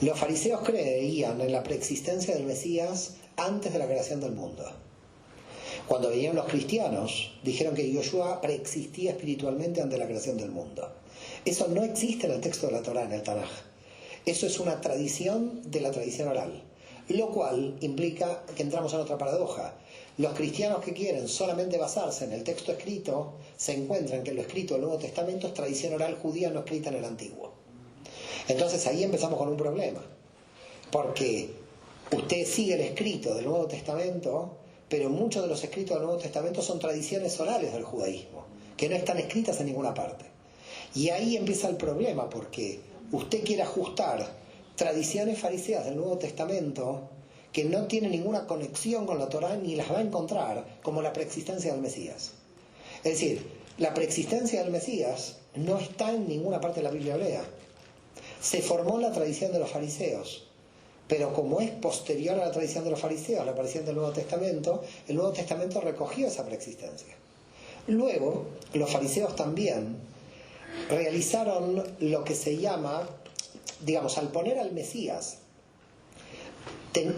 Los fariseos creían en la preexistencia del Mesías antes de la creación del mundo. Cuando vinieron los cristianos, dijeron que Yoshua preexistía espiritualmente antes de la creación del mundo. Eso no existe en el texto de la Torá, en el Tanaj. Eso es una tradición de la tradición oral, lo cual implica que entramos en otra paradoja. Los cristianos que quieren solamente basarse en el texto escrito, se encuentran que lo escrito del Nuevo Testamento es tradición oral judía no escrita en el Antiguo. Entonces ahí empezamos con un problema, porque usted sigue el escrito del Nuevo Testamento, pero muchos de los escritos del Nuevo Testamento son tradiciones orales del judaísmo, que no están escritas en ninguna parte. Y ahí empieza el problema, porque usted quiere ajustar tradiciones fariseas del Nuevo Testamento que no tienen ninguna conexión con la Torá ni las va a encontrar, como la preexistencia del Mesías. Es decir, la preexistencia del Mesías no está en ninguna parte de la Biblia hebrea. Se formó en la tradición de los fariseos, pero como es posterior a la tradición de los fariseos, la aparición del Nuevo Testamento, el Nuevo Testamento recogió esa preexistencia. Luego, los fariseos también realizaron lo que se llama, digamos, al poner al Mesías,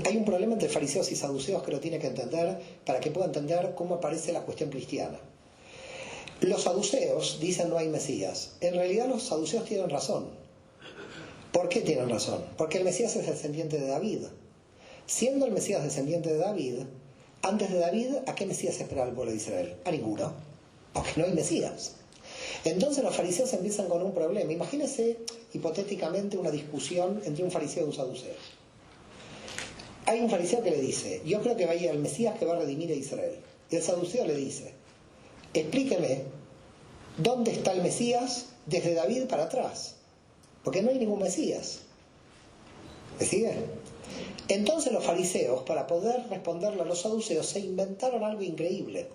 hay un problema entre fariseos y saduceos que lo tiene que entender para que pueda entender cómo aparece la cuestión cristiana. Los saduceos dicen no hay Mesías. En realidad los saduceos tienen razón. ¿Por qué tienen razón? Porque el Mesías es descendiente de David. Siendo el Mesías descendiente de David, antes de David, ¿a qué Mesías esperaba el pueblo de Israel? A ninguno, porque no hay Mesías. Entonces los fariseos empiezan con un problema. Imagínense hipotéticamente una discusión entre un fariseo y un saduceo. Hay un fariseo que le dice, yo creo que va a ir el Mesías que va a redimir a Israel. Y el saduceo le dice, explíqueme dónde está el Mesías desde David para atrás, porque no hay ningún Mesías. ¿Me sigue? Entonces los fariseos, para poder responderle a los saduceos, se inventaron algo increíble.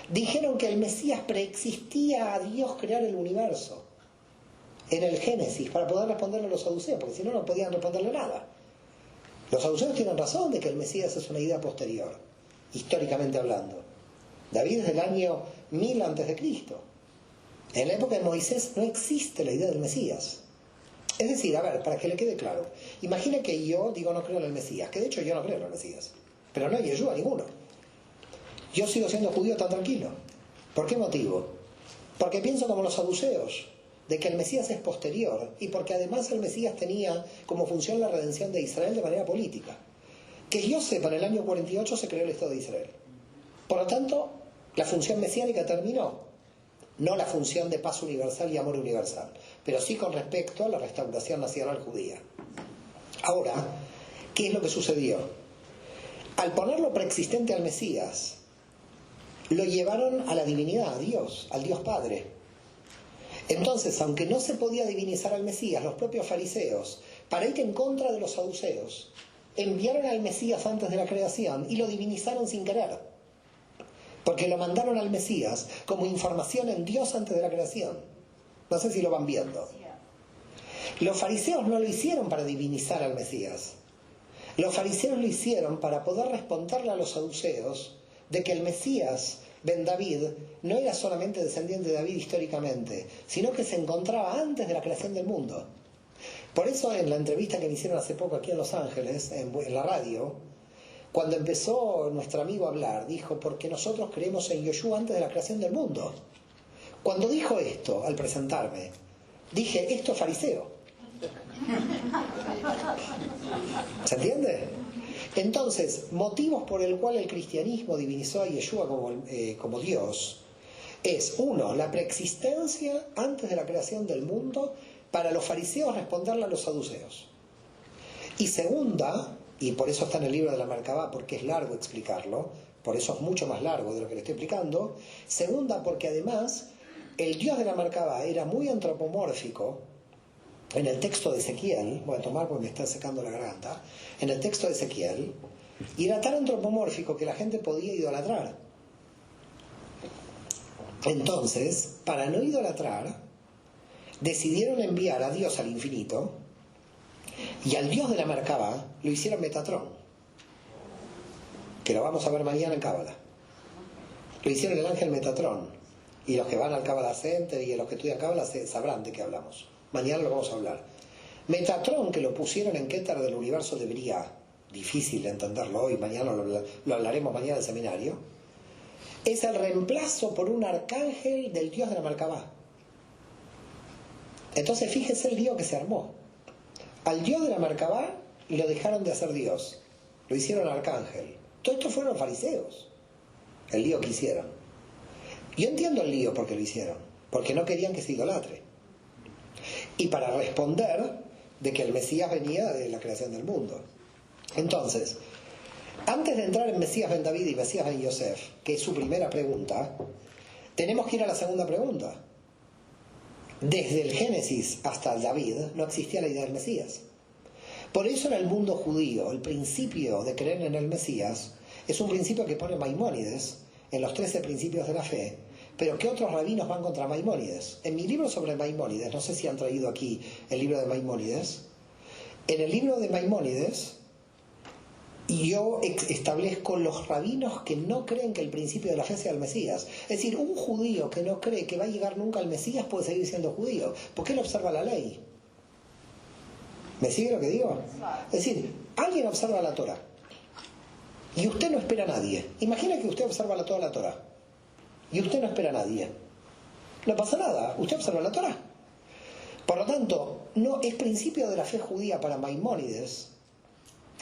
Dijeron que el Mesías preexistía a Dios crear el universo en el Génesis, para poder responderle a los saduceos, porque si no, no podían responderle nada. Los saduceos tienen razón de que el Mesías es una idea posterior, históricamente hablando. David es del año 1000 a.C. En la época de Moisés no existe la idea del Mesías. Es decir, a ver, para que le quede claro, imagine que yo digo no creo en el Mesías, que de hecho yo no creo en el Mesías, pero no hay Yeshua ninguno. Yo sigo siendo judío tan tranquilo. ¿Por qué motivo? Porque pienso como los saduceos, de que el Mesías es posterior, y porque además el Mesías tenía como función la redención de Israel de manera política. Que yo sepa, en el año 48 se creó el Estado de Israel. Por lo tanto, la función mesiánica terminó. No la función de paz universal y amor universal, pero sí con respecto a la restauración nacional judía. Ahora, ¿qué es lo que sucedió? Al ponerlo preexistente al Mesías, lo llevaron a la divinidad, a Dios, al Dios Padre. Entonces, aunque no se podía divinizar al Mesías, los propios fariseos, para ir en contra de los saduceos, enviaron al Mesías antes de la creación y lo divinizaron sin querer. Porque lo mandaron al Mesías como información en Dios antes de la creación. No sé si lo van viendo. Los fariseos no lo hicieron para divinizar al Mesías. Los fariseos lo hicieron para poder responderle a los saduceos de que el Mesías Ben David no era solamente descendiente de David históricamente, sino que se encontraba antes de la creación del mundo. Por eso en la entrevista que me hicieron hace poco aquí en Los Ángeles, en la radio, cuando empezó nuestro amigo a hablar, dijo, porque nosotros creemos en Yeshua antes de la creación del mundo. Cuando dijo esto, al presentarme, dije, esto es fariseo. ¿Se entiende? Entonces, motivos por el cual el cristianismo divinizó a Yeshua como Dios es, uno, la preexistencia antes de la creación del mundo para los fariseos responderle a los saduceos. Y segunda, y por eso está en el libro de la Merkabá, porque es largo explicarlo, por eso es mucho más largo de lo que le estoy explicando. Segunda, porque además el Dios de la Merkabá era muy antropomórfico. En el texto de Ezequiel, voy a tomar porque me está secando la garganta, en el texto de Ezequiel, y era tan antropomórfico que la gente podía idolatrar. Entonces, para no idolatrar, decidieron enviar a Dios al infinito, y al Dios de la Merkabá lo hicieron Metatrón, que lo vamos a ver mañana en Cábala. Lo hicieron el ángel Metatrón, y los que van al Cábala Center y los que estudian Cábala sabrán de qué hablamos. Mañana lo vamos a hablar. Metatrón, que lo pusieron en Keter del universo de Briá, difícil de entenderlo hoy, mañana lo hablaremos mañana en el seminario, es el reemplazo por un arcángel del Dios de la Merkabá. Entonces fíjese el lío que se armó. Al Dios de la Merkabá lo dejaron de hacer Dios, lo hicieron arcángel. Todo esto fueron fariseos, el lío que hicieron. Yo entiendo el lío porque lo hicieron, porque no querían que se idolatre. Y para responder de que el Mesías venía de la creación del mundo. Entonces, antes de entrar en Mesías Ben David y Mesías Ben Yosef, que es su primera pregunta, tenemos que ir a la segunda pregunta. Desde el Génesis hasta el David no existía la idea del Mesías. Por eso en el mundo judío el principio de creer en el Mesías es un principio que pone Maimónides en los 13 principios de la fe, pero ¿qué otros rabinos van contra Maimónides? En mi libro sobre Maimónides, no sé si han traído aquí el libro de Maimónides, en el libro de Maimónides yo establezco los rabinos que no creen que el principio de la fe sea el Mesías. Es decir, un judío que no cree que va a llegar nunca al Mesías puede seguir siendo judío, porque él observa la ley. ¿Me sigue lo que digo? Es decir, alguien observa la Torah y usted no espera a nadie. Imagina que usted observa toda la Torah y usted no espera a nadie. No pasa nada, usted observa la Torah. Por lo tanto, no es principio de la fe judía para Maimónides,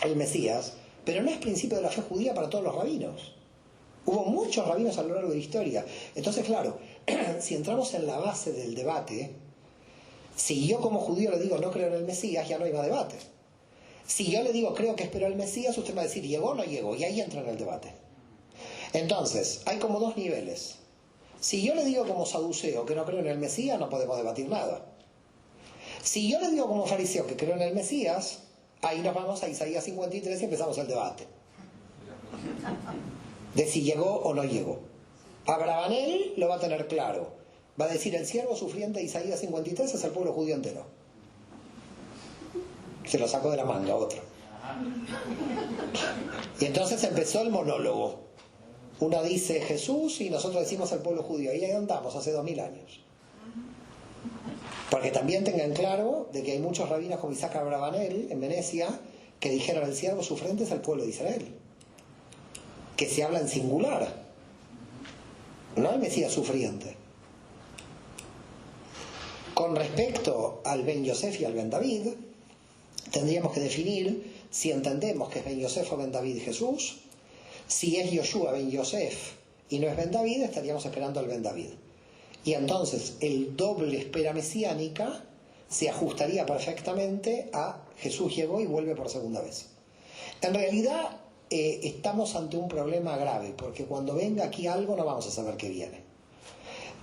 el Mesías, pero no es principio de la fe judía para todos los rabinos. Hubo muchos rabinos a lo largo de la historia. Entonces, claro, si entramos en la base del debate, si yo como judío le digo no creo en el Mesías, ya no hay más debate. Si yo le digo creo que espero el Mesías, usted me va a decir llegó o no llegó, y ahí entra en el debate. Entonces, hay como dos niveles. Si yo le digo como saduceo que no creo en el Mesías, no podemos debatir nada. Si yo le digo como fariseo que creo en el Mesías, ahí nos vamos a Isaías 53 y empezamos el debate de si llegó o no llegó. Abravanel lo va a tener claro. Va a decir, el siervo sufriente de Isaías 53 es el pueblo judío entero. Se lo sacó de la manga otro. Y entonces empezó el monólogo. Uno dice Jesús y nosotros decimos el pueblo judío. Y ahí andamos hace 2000 años. Porque también tengan claro de que hay muchos rabinos como Isaac Abravanel en Venecia que dijeron el siervo sufriente es el pueblo de Israel, que se habla en singular, no el Mesías sufriente. Con respecto al Ben Yosef y al Ben David, tendríamos que definir si entendemos que es Ben Yosef o Ben David Jesús. Si es Yoshua Ben Yosef y no es Ben David, estaríamos esperando al Ben David. Y entonces el doble espera mesiánica se ajustaría perfectamente a Jesús llegó y vuelve por segunda vez. En realidad estamos ante un problema grave, porque cuando venga aquí algo no vamos a saber qué viene.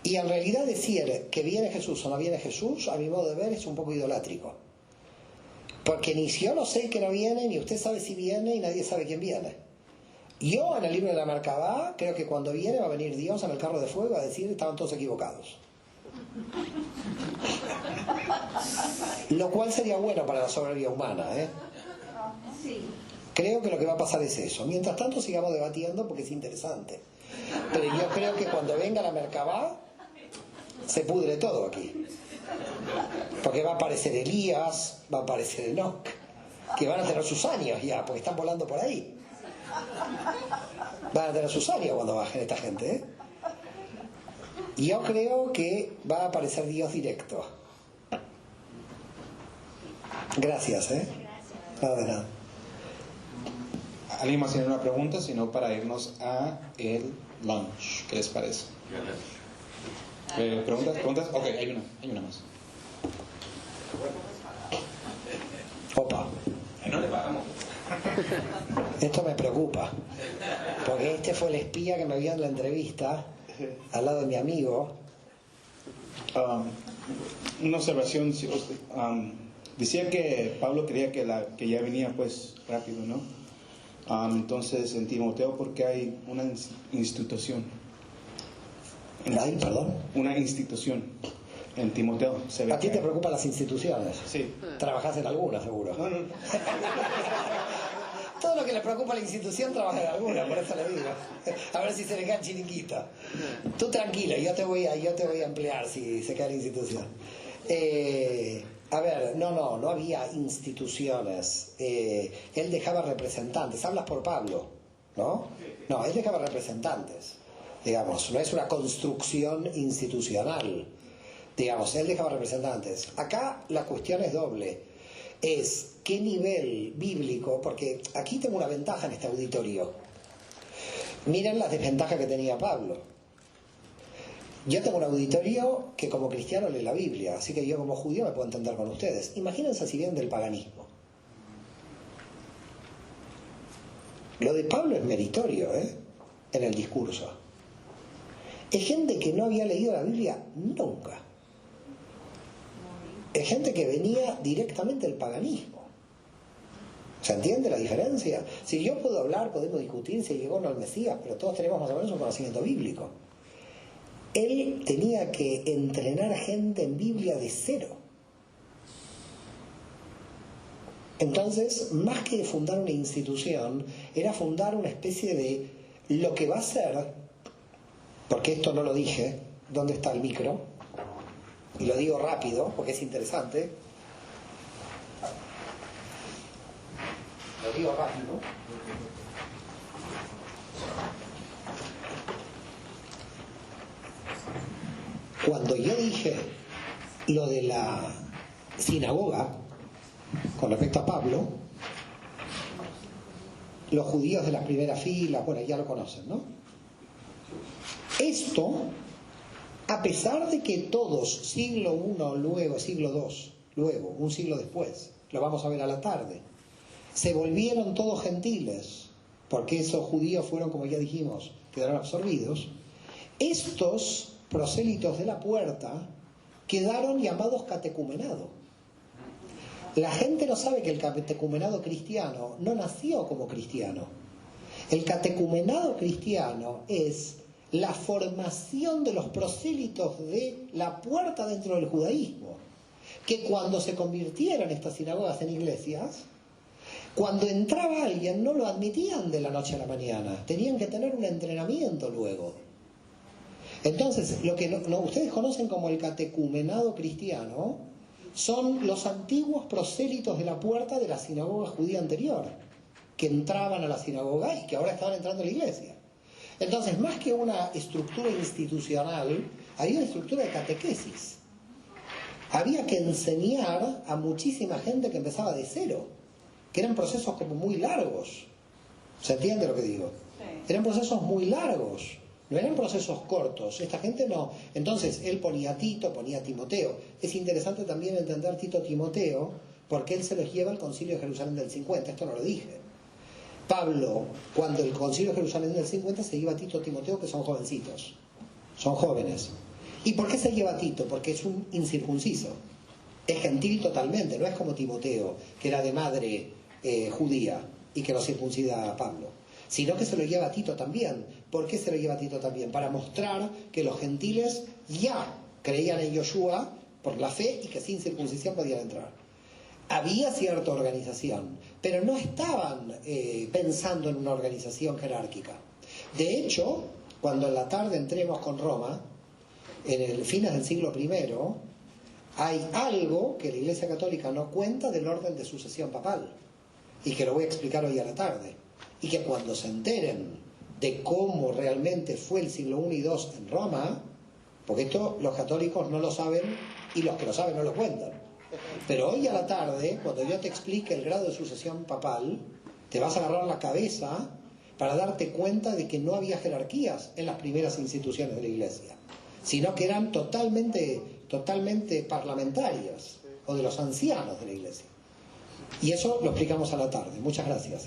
Y en realidad decir que viene Jesús o no viene Jesús, a mi modo de ver, es un poco idolátrico. Porque ni yo no sé que no viene, ni usted sabe si viene, y nadie sabe quién viene. Yo en el libro de la Merkabá creo que cuando viene va a venir Dios en el carro de fuego a decir estaban todos equivocados. Lo cual sería bueno para la soberbia humana, ¿eh? Creo que lo que va a pasar es eso. Mientras tanto sigamos debatiendo porque es interesante. Pero yo creo que cuando venga la Merkabá se pudre todo aquí. Porque va a aparecer Elías, va a aparecer Enoch, que van a tener sus años ya, porque están volando por ahí. Van a tener sus años cuando bajen esta gente, ¿eh? Y yo creo que va a aparecer Dios directo. Gracias, ¿eh? Nada de nada. ¿Alguien más tiene una pregunta? Si no, para irnos a el lunch. ¿Qué les parece? ¿Preguntas? ¿Preguntas? Ok, hay una más. Opa. No le pagamos. Esto me preocupa, porque este fue el espía que me vio en la entrevista al lado de mi amigo. Una observación, decía que Pablo creía que ya venía pues rápido, ¿no? Entonces en Timoteo, porque hay una institución. ¿Ahí, perdón? Una institución en Timoteo. Se ve ¿A ti que te preocupan las instituciones? Sí. ¿Trabajás en alguna, seguro? No. Todo lo que le preocupa a la institución trabaja en alguna, por eso le digo. A ver si se le cae el chiringuito. Tú tranquilo, yo te voy a emplear si se cae la institución. A ver, no había instituciones. Él dejaba representantes. Hablas por Pablo, ¿no? No, él dejaba representantes. Digamos, no es una construcción institucional. Digamos, él dejaba representantes. Acá la cuestión es doble. Es qué nivel bíblico, porque aquí tengo una ventaja en este auditorio. Miren las desventajas que tenía Pablo. Yo tengo un auditorio que como cristiano lee la Biblia, así que yo como judío me puedo entender con ustedes. Imagínense si vienen del paganismo. Lo de Pablo es meritorio, en el discurso. Es gente que no había leído la Biblia nunca. Es gente que venía directamente del paganismo. ¿Se entiende la diferencia? Si yo puedo hablar, podemos discutir si llegó o no el Mesías, pero todos tenemos más o menos un conocimiento bíblico. él tenía que entrenar gente en Biblia de cero. Entonces, más que fundar una institución, era fundar una especie de lo que va a ser, porque esto no lo dije, ¿dónde está el micro? Y lo digo rápido, porque es interesante. Lo digo rápido. Cuando yo dije lo de la sinagoga, con respecto a Pablo, los judíos de las primeras filas, bueno, ya lo conocen, ¿no? Esto, a pesar de que todos, siglo I, luego siglo II, luego, un siglo después, lo vamos a ver a la tarde, se volvieron todos gentiles, porque esos judíos fueron, como ya dijimos, quedaron absorbidos, estos prosélitos de la puerta quedaron llamados catecumenado. La gente no sabe que el catecumenado cristiano no nació como cristiano. El catecumenado cristiano es la formación de los prosélitos de la puerta dentro del judaísmo, que cuando se convirtieron estas sinagogas en iglesias, cuando entraba alguien no lo admitían de la noche a la mañana, tenían que tener un entrenamiento luego. Entonces, lo que ustedes conocen como el catecumenado cristiano son los antiguos prosélitos de la puerta de la sinagoga judía anterior, que entraban a la sinagoga y que ahora estaban entrando a la iglesia. Entonces, más que una estructura institucional, había una estructura de catequesis. Había que enseñar a muchísima gente que empezaba de cero, que eran procesos como muy largos. ¿Se entiende lo que digo? Sí. Eran procesos muy largos. No eran procesos cortos, esta gente no. Entonces, él ponía a Tito, ponía a Timoteo. Es interesante también entender Tito-Timoteo, porque él se los lleva al Concilio de Jerusalén del 50, esto no lo dije. Pablo, cuando el Concilio de Jerusalén del 50 se lleva a Tito-Timoteo, que son jovencitos, son jóvenes. ¿Y por qué se lleva a Tito? Porque es un incircunciso, es gentil totalmente, no es como Timoteo, que era de madre judía y que lo circuncida a Pablo. Sino que se lo lleva a Tito también. ¿Por qué se lo lleva a Tito también? Para mostrar que los gentiles ya creían en Yoshua por la fe y que sin circuncisión podían entrar. Había cierta organización, pero no estaban pensando en una organización jerárquica. De hecho, cuando en la tarde entremos con Roma, en el fines del siglo I, hay algo que la Iglesia Católica no cuenta del orden de sucesión papal, y que lo voy a explicar hoy a la tarde. Y que cuando se enteren de cómo realmente fue el siglo I y II en Roma, porque esto los católicos no lo saben y los que lo saben no lo cuentan. Pero hoy a la tarde, cuando yo te explique el grado de sucesión papal, te vas a agarrar la cabeza para darte cuenta de que no había jerarquías en las primeras instituciones de la Iglesia, sino que eran totalmente parlamentarias o de los ancianos de la Iglesia. Y eso lo explicamos a la tarde. Muchas gracias.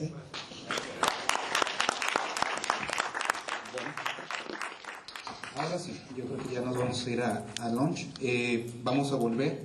Ahora sí, yo creo que ya nos vamos a ir a lunch. Vamos a volver